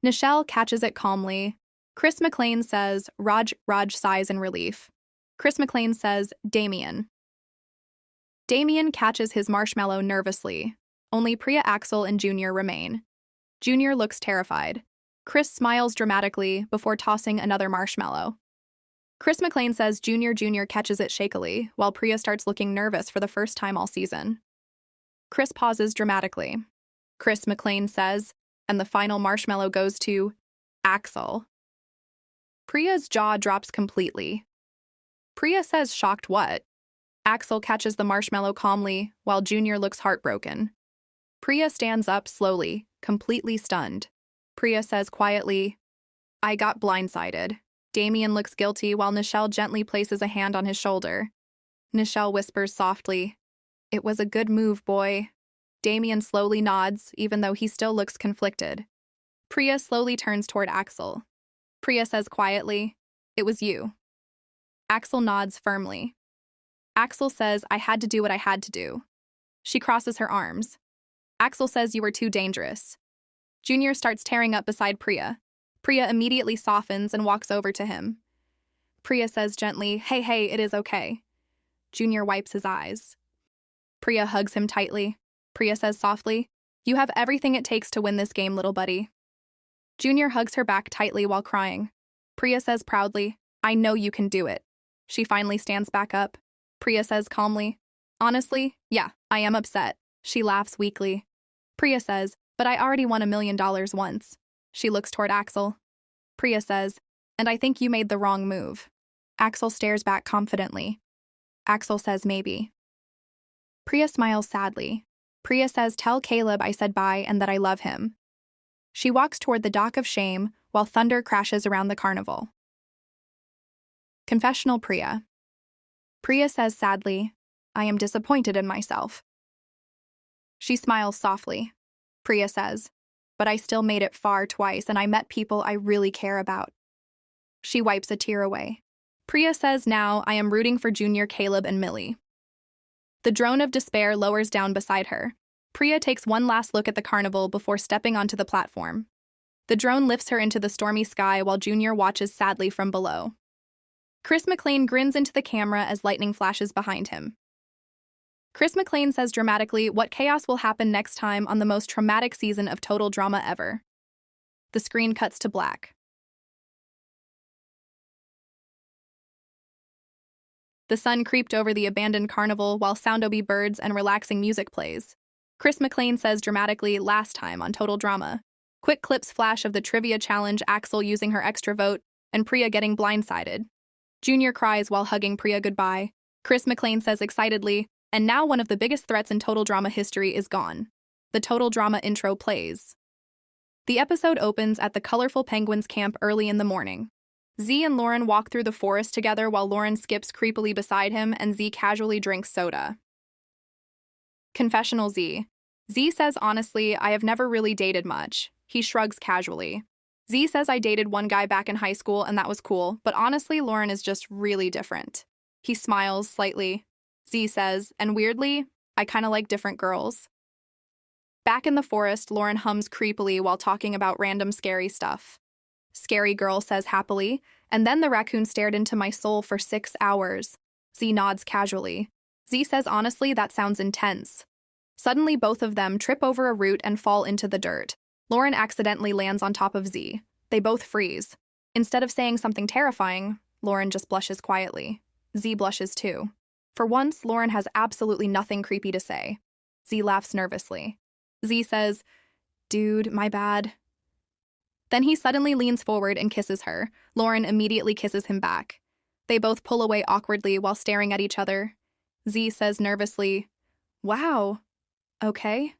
Speaker 2: Nichelle catches it calmly. Chris McLean says, Raj sighs in relief. Chris McLean says, Damien. Damien catches his marshmallow nervously. Only Priya, Axel, and Junior remain. Junior looks terrified. Chris smiles dramatically before tossing another marshmallow. Chris McLean says Junior catches it shakily, while Priya starts looking nervous for the first time all season. Chris pauses dramatically. Chris McLean says, and the final marshmallow goes to Axel. Priya's jaw drops completely. Priya says, shocked what? Axel catches the marshmallow calmly, while Junior looks heartbroken. Priya stands up slowly, completely stunned. Priya says quietly, I got blindsided. Damien looks guilty while Nichelle gently places a hand on his shoulder. Nichelle whispers softly, it was a good move, boy. Damien slowly nods, even though he still looks conflicted. Priya slowly turns toward Axel. Priya says quietly, it was you. Axel nods firmly. Axel says, I had to do what I had to do. She crosses her arms. Axel says you were too dangerous. Junior starts tearing up beside Priya. Priya immediately softens and walks over to him. Priya says gently, hey, it is okay. Junior wipes his eyes. Priya hugs him tightly. Priya says softly, you have everything it takes to win this game, little buddy. Junior hugs her back tightly while crying. Priya says proudly, I know you can do it. She finally stands back up. Priya says calmly, honestly, yeah, I am upset. She laughs weakly. Priya says, but I already won $1 million once. She looks toward Axel. Priya says, and I think you made the wrong move. Axel stares back confidently. Axel says maybe. Priya smiles sadly. Priya says, tell Caleb I said bye and that I love him. She walks toward the dock of shame while thunder crashes around the carnival. Confessional Priya. Priya says sadly, I am disappointed in myself. She smiles softly. Priya says, but I still made it far twice and I met people I really care about. She wipes a tear away. Priya says now I am rooting for Junior, Caleb, and Millie. The drone of despair lowers down beside her. Priya takes one last look at the carnival before stepping onto the platform. The drone lifts her into the stormy sky while Junior watches sadly from below. Chris McLean grins into the camera as lightning flashes behind him. Chris McLean says dramatically what chaos will happen next time on the most traumatic season of Total Drama ever. The screen cuts to black. The sun creeped over the abandoned carnival while sound-obi birds and relaxing music plays. Chris McLean says dramatically last time on Total Drama. Quick clips flash of the trivia challenge, Axel using her extra vote, and Priya getting blindsided. Junior cries while hugging Priya goodbye. Chris McLean says excitedly, and now one of the biggest threats in Total Drama history is gone. The Total Drama intro plays. The episode opens at the colorful penguins camp early in the morning. Z and Lauren walk through the forest together while Lauren skips creepily beside him and Z casually drinks soda. Confessional Z. Z says honestly, I have never really dated much. He shrugs casually. Z says I dated one guy back in high school and that was cool, but honestly Lauren is just really different. He smiles slightly. Z says, and weirdly, I kinda like different girls. Back in the forest, Lauren hums creepily while talking about random scary stuff. Scary girl says happily, and then the raccoon stared into my soul for 6 hours. Z nods casually. Z says, honestly, that sounds intense. Suddenly, both of them trip over a root and fall into the dirt. Lauren accidentally lands on top of Z. They both freeze. Instead of saying something terrifying, Lauren just blushes quietly. Z blushes too. For once, Lauren has absolutely nothing creepy to say. Z laughs nervously. Z says, "Dude, my bad." Then he suddenly leans forward and kisses her. Lauren immediately kisses him back. They both pull away awkwardly while staring at each other. Z says nervously, "Wow. Okay."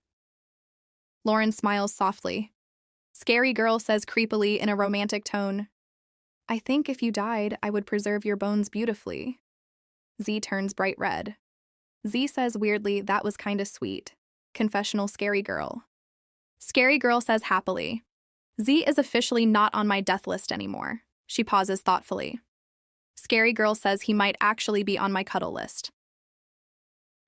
Speaker 2: Lauren smiles softly. Scary Girl says creepily in a romantic tone, "I think if you died, I would preserve your bones beautifully." Z turns bright red. Z says weirdly, "That was kinda sweet." Confessional Scary Girl. Scary Girl says happily, "Z is officially not on my death list anymore." She pauses thoughtfully. Scary Girl says he might actually be on my cuddle list.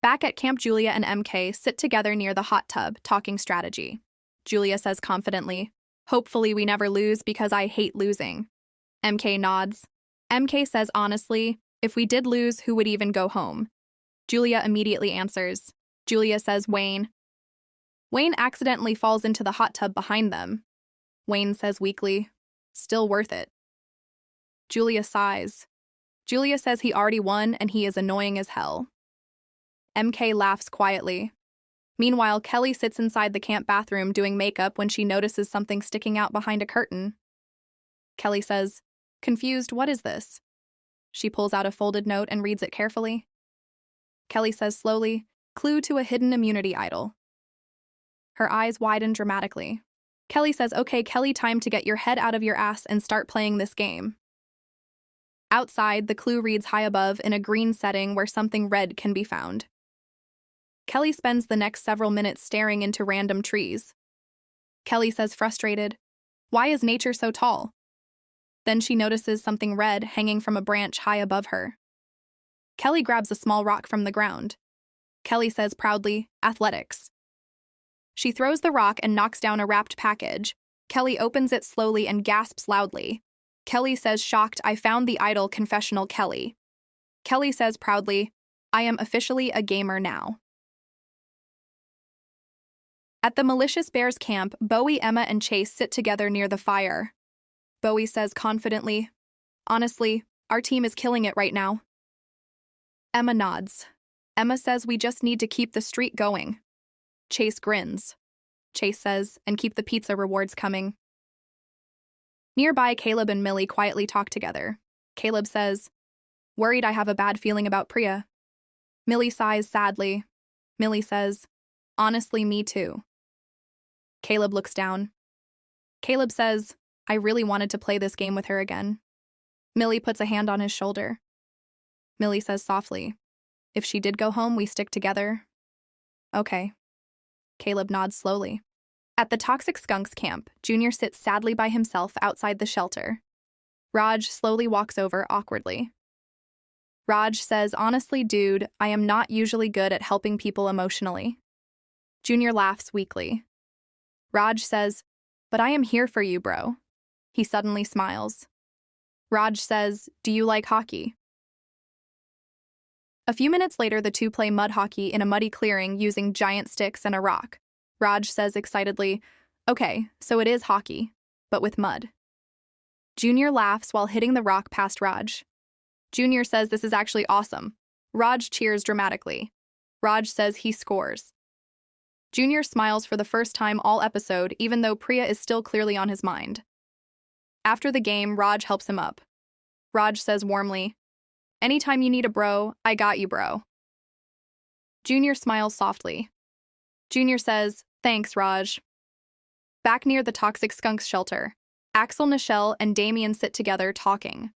Speaker 2: Back at camp, Julia and MK sit together near the hot tub, talking strategy. Julia says confidently, "Hopefully we never lose because I hate losing." MK nods. MK says honestly, "If we did lose, who would even go home?" Julia immediately answers. Julia says Wayne. Wayne accidentally falls into the hot tub behind them. Wayne says weakly, "Still worth it." Julia sighs. Julia says he already won and he is annoying as hell. MK laughs quietly. Meanwhile, Kelly sits inside the camp bathroom doing makeup when she notices something sticking out behind a curtain. Kelly says, "Confused, what is this?" She pulls out a folded note and reads it carefully. Kelly says slowly, "Clue to a hidden immunity idol." Her eyes widen dramatically. Kelly says, "Okay, Kelly, time to get your head out of your ass and start playing this game." Outside, the clue reads high above in a green setting where something red can be found. Kelly spends the next several minutes staring into random trees. Kelly says frustrated, "Why is nature so tall?" Then she notices something red hanging from a branch high above her. Kelly grabs a small rock from the ground. Kelly says proudly, "Athletics." She throws the rock and knocks down a wrapped package. Kelly opens it slowly and gasps loudly. Kelly says shocked, "I found the idol." Confessional Kelly. Kelly says proudly, "I am officially a gamer now." At the Malicious Bears camp, Bowie, Emma, and Chase sit together near the fire. Bowie says confidently, "Honestly, our team is killing it right now." Emma nods. Emma says, "We just need to keep the streak going." Chase grins. Chase says, "And keep the pizza rewards coming." Nearby, Caleb and Millie quietly talk together. Caleb says, "Worried I have a bad feeling about Priya." Millie sighs sadly. Millie says, "Honestly, me too." Caleb looks down. Caleb says, "I really wanted to play this game with her again." Millie puts a hand on his shoulder. Millie says softly, "If she did go home, we stick together." "Okay." Caleb nods slowly. At the Toxic Skunks camp, Junior sits sadly by himself outside the shelter. Raj slowly walks over awkwardly. Raj says, "Honestly, dude, I am not usually good at helping people emotionally." Junior laughs weakly. Raj says, "But I am here for you, bro." He suddenly smiles. Raj says, "Do you like hockey?" A few minutes later, the two play mud hockey in a muddy clearing using giant sticks and a rock. Raj says excitedly, "Okay, so it is hockey, but with mud." Junior laughs while hitting the rock past Raj. Junior says this is actually awesome. Raj cheers dramatically. Raj says he scores. Junior smiles for the first time all episode, even though Priya is still clearly on his mind. After the game, Raj helps him up. Raj says warmly, "Anytime you need a bro, I got you, bro." Junior smiles softly. Junior says, "Thanks, Raj." Back near the Toxic Skunks shelter, Axel, Nichelle, and Damien sit together talking.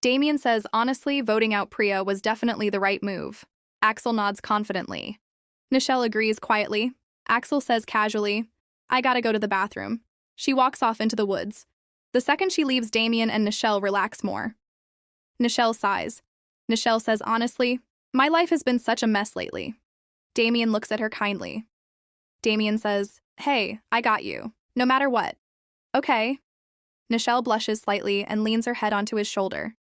Speaker 2: Damien says, "Honestly, voting out Priya was definitely the right move." Axel nods confidently. Nichelle agrees quietly. Axel says casually, "I gotta go to the bathroom." She walks off into the woods. The second she leaves, Damien and Nichelle relax more. Nichelle sighs. Nichelle says, "Honestly, my life has been such a mess lately." Damien looks at her kindly. Damien says, "Hey, I got you, no matter what." "Okay." Nichelle blushes slightly and leans her head onto his shoulder.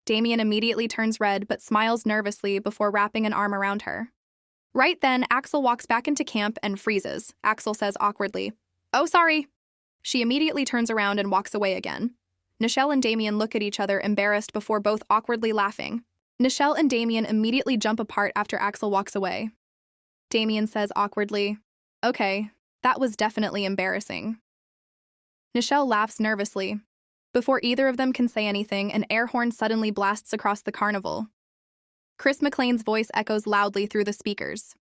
Speaker 2: Damien immediately turns red but smiles nervously before wrapping an arm around her. Right then, Axel walks back into camp and freezes. Axel says awkwardly, "Oh, sorry." She immediately turns around and walks away again. Nichelle and Damien look at each other embarrassed before both awkwardly laughing. Nichelle and Damien immediately jump apart after Axel walks away. Damien says awkwardly, "Okay, that was definitely embarrassing." Nichelle laughs nervously. Before either of them can say anything, an air horn suddenly blasts across the carnival. Chris McLean's voice echoes loudly through the speakers.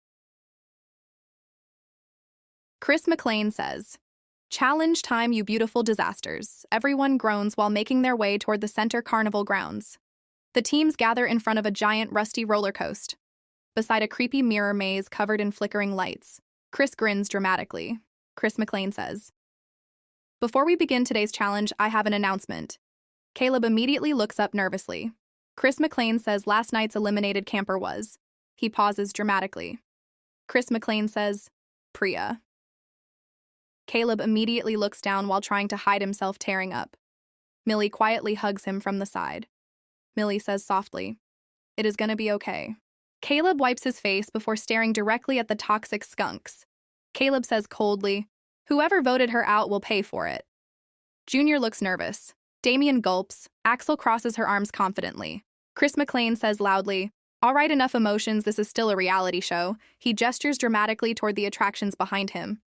Speaker 2: Chris McLean says, "Challenge time, you beautiful disasters." Everyone groans while making their way toward the center carnival grounds. The teams gather in front of a giant rusty roller coaster, beside a creepy mirror maze covered in flickering lights. Chris grins dramatically. Chris McLean says, "Before we begin today's challenge, I have an announcement." Caleb immediately looks up nervously. Chris McLean says last night's eliminated camper was. He pauses dramatically. Chris McLean says, "Priya." Caleb immediately looks down while trying to hide himself tearing up. Millie quietly hugs him from the side. Millie says softly, "It is gonna be okay." Caleb wipes his face before staring directly at the toxic skunks. Caleb says coldly, "Whoever voted her out will pay for it." Junior looks nervous. Damien gulps. Axel crosses her arms confidently. Chris McLean says loudly, "All right, enough emotions, this is still a reality show." He gestures dramatically toward the attractions behind him.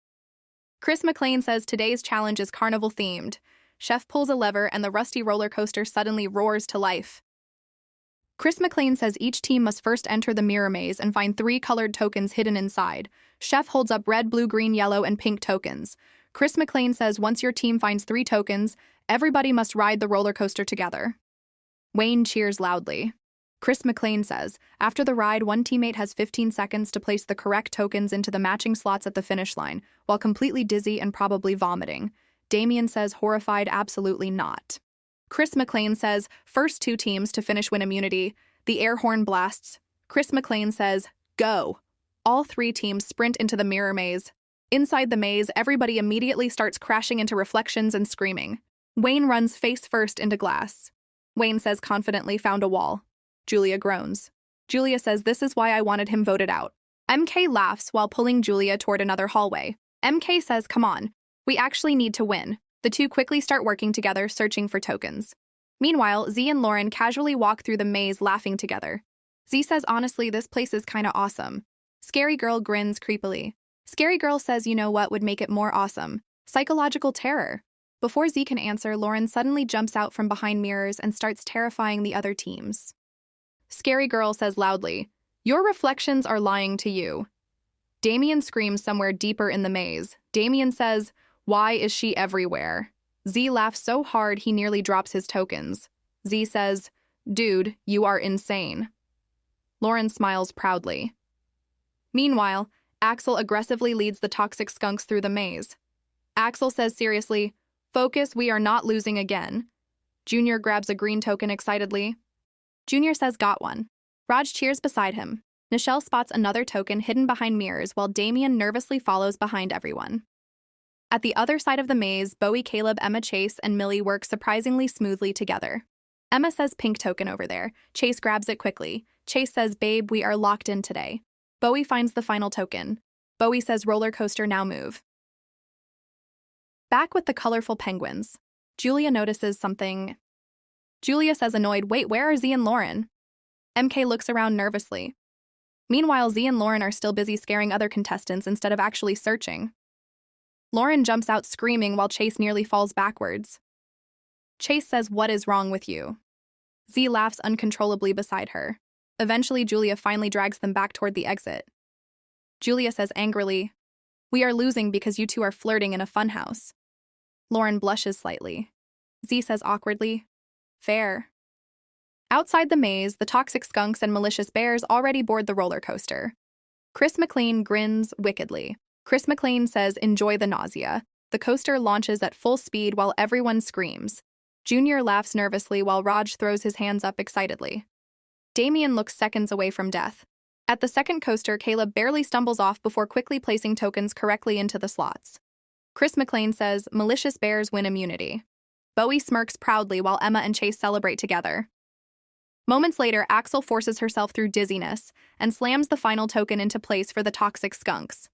Speaker 2: Chris McLean says today's challenge is carnival-themed. Chef pulls a lever and the rusty roller coaster suddenly roars to life. Chris McLean says each team must first enter the mirror maze and find 3 colored tokens hidden inside. Chef holds up red, blue, green, yellow, and pink tokens. Chris McLean says once your team finds 3 tokens, everybody must ride the roller coaster together. Wayne cheers loudly. Chris McLean says, after the ride, one teammate has 15 seconds to place the correct tokens into the matching slots at the finish line, while completely dizzy and probably vomiting. Damien says, horrified, absolutely not. Chris McLean says, first 2 teams to finish win immunity. The air horn blasts. Chris McLean says, go. All 3 teams sprint into the mirror maze. Inside the maze, everybody immediately starts crashing into reflections and screaming. Wayne runs face first into glass. Wayne says confidently, found a wall. Julia groans. Julia says this is why I wanted him voted out. MK laughs while pulling Julia toward another hallway. MK says, come on, we actually need to win. The 2 quickly start working together, searching for tokens. Meanwhile, Z and Lauren casually walk through the maze, laughing together. Z says, honestly, this place is kinda awesome. Scary Girl grins creepily. Scary Girl says, you know what would make it more awesome? Psychological terror. Before Z can answer, Lauren suddenly jumps out from behind mirrors and starts terrifying the other teams. Scary Girl says loudly, your reflections are lying to you. Damien screams somewhere deeper in the maze. Damien says, why is she everywhere? Z laughs so hard he nearly drops his tokens. Z says, dude, you are insane. Lauren smiles proudly. Meanwhile, Axel aggressively leads the toxic skunks through the maze. Axel says seriously, focus, we are not losing again. Junior grabs a green token excitedly. Junior says got one. Raj cheers beside him. Nichelle spots another token hidden behind mirrors while Damien nervously follows behind everyone. At the other side of the maze, Bowie, Caleb, Emma, Chase, and Millie work surprisingly smoothly together. Emma says pink token over there. Chase grabs it quickly. Chase says, babe, we are locked in today. Bowie finds the final token. Bowie says roller coaster now move. Back with the colorful penguins. Julia notices something. Julia says annoyed, wait, where are Z and Lauren? MK looks around nervously. Meanwhile, Z and Lauren are still busy scaring other contestants instead of actually searching. Lauren jumps out screaming while Chase nearly falls backwards. Chase says, what is wrong with you? Z laughs uncontrollably beside her. Eventually, Julia finally drags them back toward the exit. Julia says angrily, we are losing because you 2 are flirting in a funhouse. Lauren blushes slightly. Z says awkwardly, fair. Outside the maze, the toxic skunks and malicious bears already board the roller coaster. Chris McLean grins wickedly. Chris McLean says, enjoy the nausea. The coaster launches at full speed while everyone screams. Junior laughs nervously while Raj throws his hands up excitedly. Damien looks seconds away from death. At the second coaster, Caleb barely stumbles off before quickly placing tokens correctly into the slots. Chris McLean says, malicious bears win immunity. Bowie smirks proudly while Emma and Chase celebrate together. Moments later, Axel forces herself through dizziness and slams the final token into place for the toxic skunks.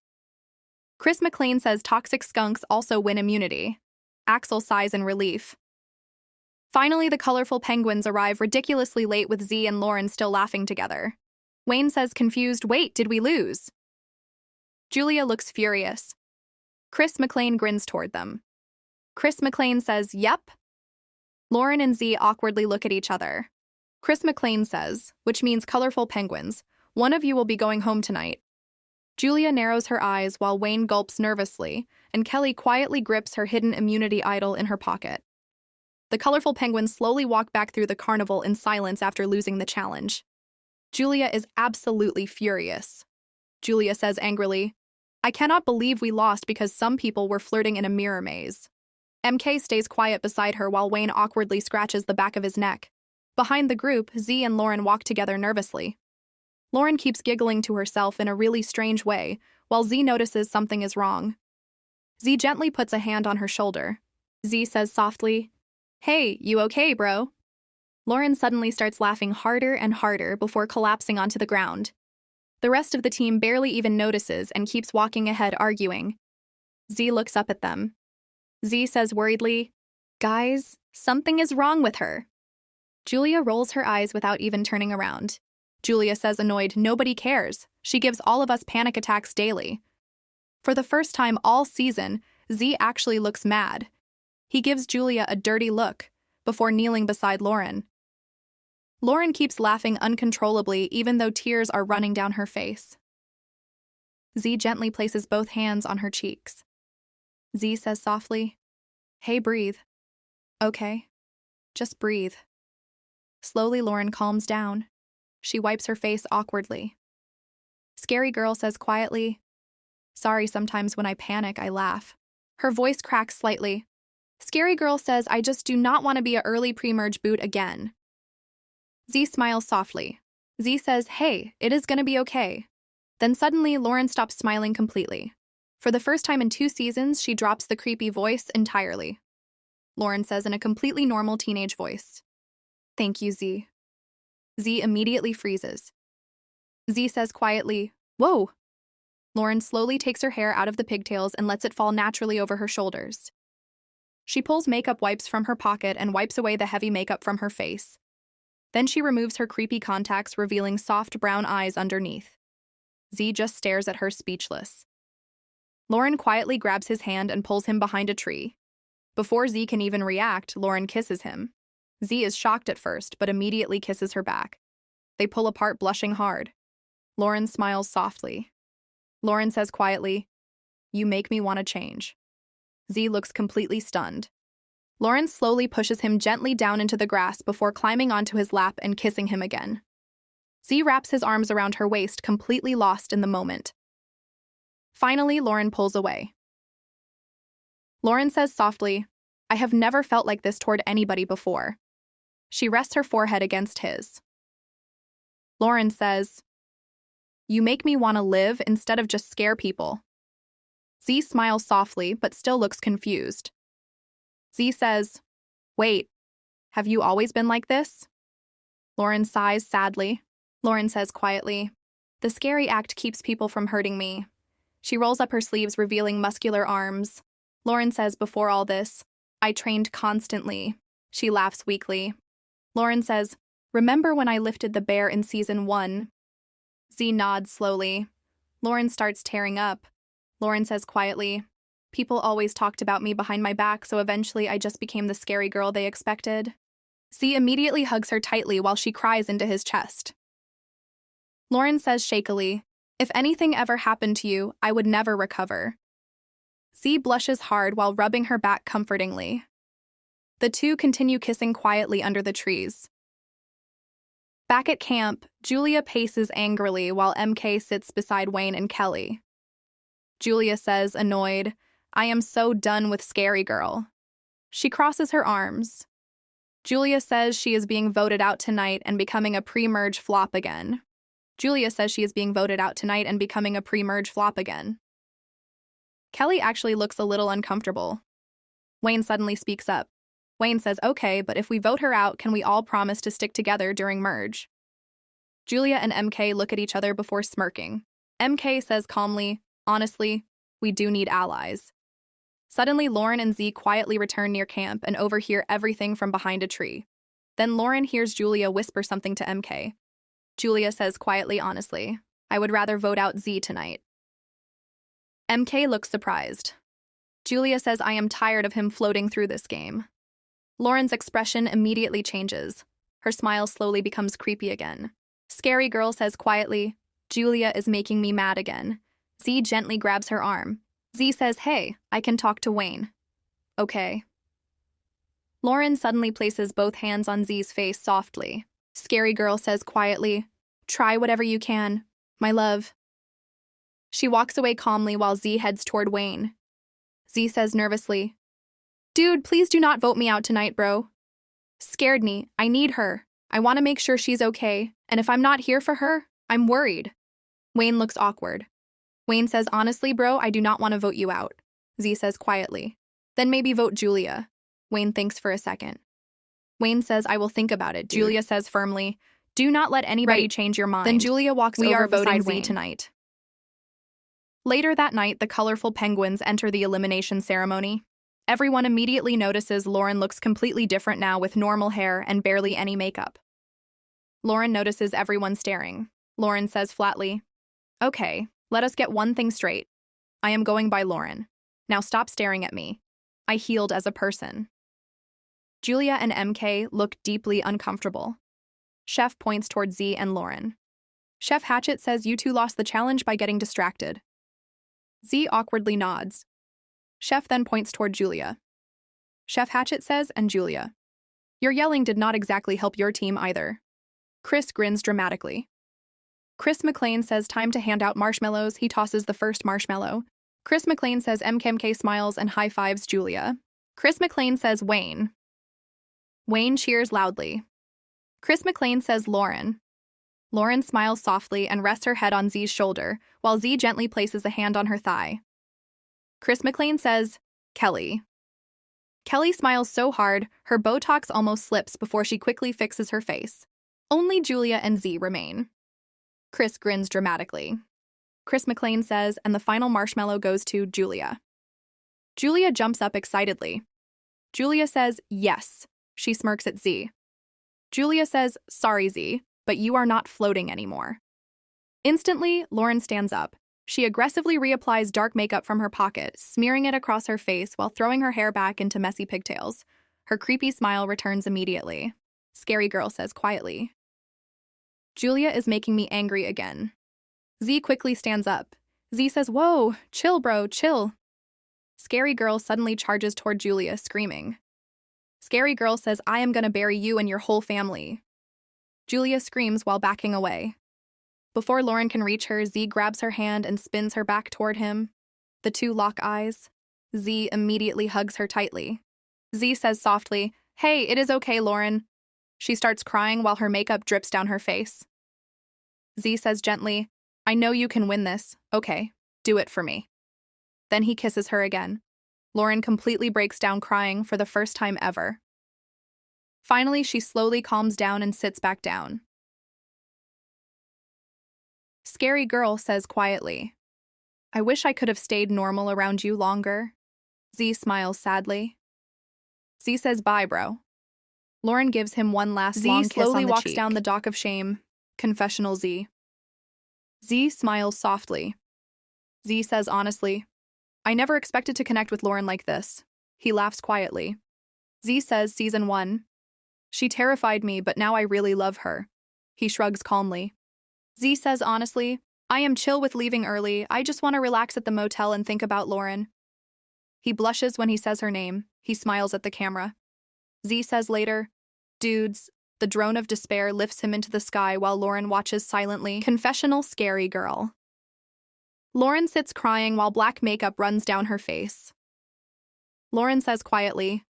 Speaker 2: Chris McLean says toxic skunks also win immunity. Axel sighs in relief. Finally, the colorful penguins arrive ridiculously late with Z and Lauren still laughing together. Wayne says confused, "Wait, did we lose?" Julia looks furious. Chris McLean grins toward them. Chris McLean says, "Yep." Lauren and Z awkwardly look at each other. Chris McLean says, which means colorful penguins, "One of you will be going home tonight." Julia narrows her eyes while Wayne gulps nervously, and Kelly quietly grips her hidden immunity idol in her pocket. The colorful penguins slowly walk back through the carnival in silence after losing the challenge. Julia is absolutely furious. Julia says angrily, "I cannot believe we lost because some people were flirting in a mirror maze." MK stays quiet beside her while Wayne awkwardly scratches the back of his neck. Behind the group, Z and Lauren walk together nervously. Lauren keeps giggling to herself in a really strange way, while Z notices something is wrong. Z gently puts a hand on her shoulder. Z says softly, "Hey, you okay, bro?" Lauren suddenly starts laughing harder and harder before collapsing onto the ground. The rest of the team barely even notices and keeps walking ahead arguing. Z looks up at them. Z says worriedly, "Guys, something is wrong with her." Julia rolls her eyes without even turning around. Julia says annoyed, "Nobody cares. She gives all of us panic attacks daily." For the first time all season, Z actually looks mad. He gives Julia a dirty look before kneeling beside Lauren. Lauren keeps laughing uncontrollably even though tears are running down her face. Z gently places both hands on her cheeks. Z says softly, "Hey, breathe. Okay. Just breathe." Slowly, Lauren calms down. She wipes her face awkwardly. Scary Girl says quietly, "Sorry, sometimes when I panic, I laugh." Her voice cracks slightly. Scary Girl says, "I just do not want to be a early pre-merge boot again." Z smiles softly. Z says, "Hey, it is gonna be okay." Then suddenly, Lauren stops smiling completely. For the first time in 2 seasons, she drops the creepy voice entirely. Lauren says in a completely normal teenage voice, "Thank you, Z." Z immediately freezes. Z says quietly, "Whoa." Lauren slowly takes her hair out of the pigtails and lets it fall naturally over her shoulders. She pulls makeup wipes from her pocket and wipes away the heavy makeup from her face. Then she removes her creepy contacts, revealing soft brown eyes underneath. Z just stares at her speechless. Lauren quietly grabs his hand and pulls him behind a tree. Before Z can even react, Lauren kisses him. Z is shocked at first, but immediately kisses her back. They pull apart, blushing hard. Lauren smiles softly. Lauren says quietly, "You make me want to change." Z looks completely stunned. Lauren slowly pushes him gently down into the grass before climbing onto his lap and kissing him again. Z wraps his arms around her waist, completely lost in the moment. Finally, Lauren pulls away. Lauren says softly, "I have never felt like this toward anybody before." She rests her forehead against his. Lauren says, "You make me want to live instead of just scare people." Z smiles softly, but still looks confused. Z says, "Wait, have you always been like this?" Lauren sighs sadly. Lauren says quietly, "The scary act keeps people from hurting me." She rolls up her sleeves, revealing muscular arms. Lauren says, "Before all this, I trained constantly." She laughs weakly. Lauren says, "Remember when I lifted the bear in season 1? Z nods slowly. Lauren starts tearing up. Lauren says quietly, "People always talked about me behind my back, so eventually I just became the scary girl they expected." Z immediately hugs her tightly while she cries into his chest. Lauren says shakily, "If anything ever happened to you, I would never recover." Z blushes hard while rubbing her back comfortingly. The two continue kissing quietly under the trees. Back at camp, Julia paces angrily while MK sits beside Wayne and Kelly. Julia says, annoyed, "I am so done with Scary Girl." She crosses her arms. Julia says she is being voted out tonight and becoming a pre-merge flop again. Julia says she is being voted out tonight and becoming a pre-merge flop again. Kelly actually looks a little uncomfortable. Wayne suddenly speaks up. Wayne says, okay, but if we vote her out, can we all promise to stick together during merge? Julia and MK look at each other before smirking. MK says calmly, honestly, we do need allies. Suddenly, Lauren and Z quietly return near camp and overhear everything from behind a tree. Then Lauren hears Julia whisper something to MK. Julia says quietly, honestly, I would rather vote out Z tonight. MK looks surprised. Julia says, I am tired of him floating through this game. Lauren's expression immediately changes. Her smile slowly becomes creepy again. Scary Girl says quietly, Julia is making me mad again. Z gently grabs her arm. Z says, hey, I can talk to Wayne. Okay. Lauren suddenly places both hands on Z's face softly. Scary Girl says quietly, try whatever you can, my love. She walks away calmly while Z heads toward Wayne. Z says nervously, dude, please do not vote me out tonight, bro. Scared me. I need her. I want to make sure she's okay, and if I'm not here for her, I'm worried. Wayne looks awkward. Wayne says, honestly, bro, I do not want to vote you out. Z says quietly, then maybe vote Julia. Wayne thinks for a second. Wayne says, I will think about it. Julia says firmly, do not let anybody change your mind. Then Julia walks over beside Wayne tonight. Later that night, the colorful penguins enter the elimination ceremony. Everyone immediately notices Lauren looks completely different now with normal hair and barely any makeup. Lauren notices everyone staring. Lauren says flatly, okay, let us get one thing straight. I am going by Lauren. Now stop staring at me. I healed as a person. Julia and MK look deeply uncomfortable. Chef points toward Z and Lauren. Chef Hatchet says you two lost the challenge by getting distracted. Z awkwardly nods. Chef then points toward Julia. Chef Hatchet says, and Julia, your yelling did not exactly help your team either. Chris grins dramatically. Chris McLean says time to hand out marshmallows. He tosses the first marshmallow. Chris McLean says MKMK smiles and high-fives Julia. Chris McLean says Wayne. Wayne cheers loudly. Chris McLean says Lauren. Lauren smiles softly and rests her head on Z's shoulder, while Z gently places a hand on her thigh. Chris McLean says, Kelly. Kelly smiles so hard, her Botox almost slips before she quickly fixes her face. Only Julia and Z remain. Chris grins dramatically. Chris McLean says, and the final marshmallow goes to Julia. Julia jumps up excitedly. Julia says, yes. She smirks at Z. Julia says, sorry, Z, but you are not floating anymore. Instantly, Lauren stands up. She aggressively reapplies dark makeup from her pocket, smearing it across her face while throwing her hair back into messy pigtails. Her creepy smile returns immediately. Scary Girl says quietly, Julia is making me angry again. Z quickly stands up. Z says, whoa, chill, bro, chill. Scary Girl suddenly charges toward Julia, screaming. Scary Girl says, I am gonna bury you and your whole family. Julia screams while backing away. Before Lauren can reach her, Z grabs her hand and spins her back toward him. The two lock eyes. Z immediately hugs her tightly. Z says softly, hey, it is okay, Lauren. She starts crying while her makeup drips down her face. Z says gently, I know you can win this. Okay, do it for me. Then he kisses her again. Lauren completely breaks down crying for the first time ever. Finally, she slowly calms down and sits back down. Scary Girl says quietly, I wish I could have stayed normal around you longer. Z smiles sadly. Z says bye, bro. Lauren gives him one last long kiss on the cheek. Z slowly walks down the dock of shame. Confessional Z. Z smiles softly. Z says honestly, I never expected to connect with Lauren like this. He laughs quietly. Z says season 1. She terrified me, but now I really love her. He shrugs calmly. Z says honestly, I am chill with leaving early. I just want to relax at the motel and think about Lauren. He blushes when he says her name. He smiles at the camera. Z says later, dudes. The drone of despair lifts him into the sky while Lauren watches silently. Confessional Scary Girl. Lauren sits crying while black makeup runs down her face. Lauren says quietly,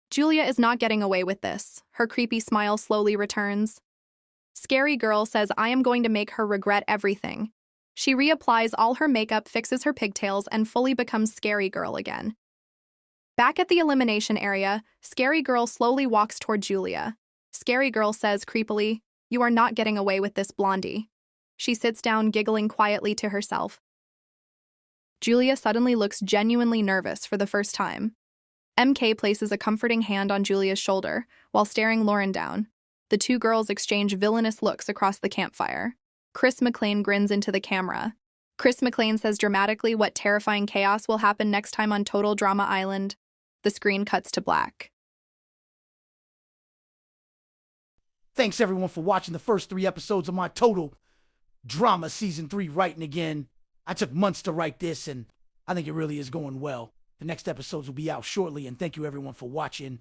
Speaker 2: Julia is not getting away with this. Her creepy smile slowly returns. Scary Girl says I am going to make her regret everything. She reapplies all her makeup, fixes her pigtails, and fully becomes Scary Girl again. Back at the elimination area, Scary Girl slowly walks toward Julia. Scary Girl says creepily, "You are not getting away with this, Blondie." She sits down, giggling quietly to herself. Julia suddenly looks genuinely nervous for the first time. MK places a comforting hand on Julia's shoulder while staring Lauren down. The two girls exchange villainous looks across the campfire. Chris McLean grins into the camera. Chris McLean says dramatically what terrifying chaos will happen next time on Total Drama Island. The screen cuts to black.
Speaker 1: Thanks everyone for watching the first 3 episodes of my Total Drama Season 3 writing again. I took months to write this and I think it really is going well. The next episodes will be out shortly and thank you everyone for watching.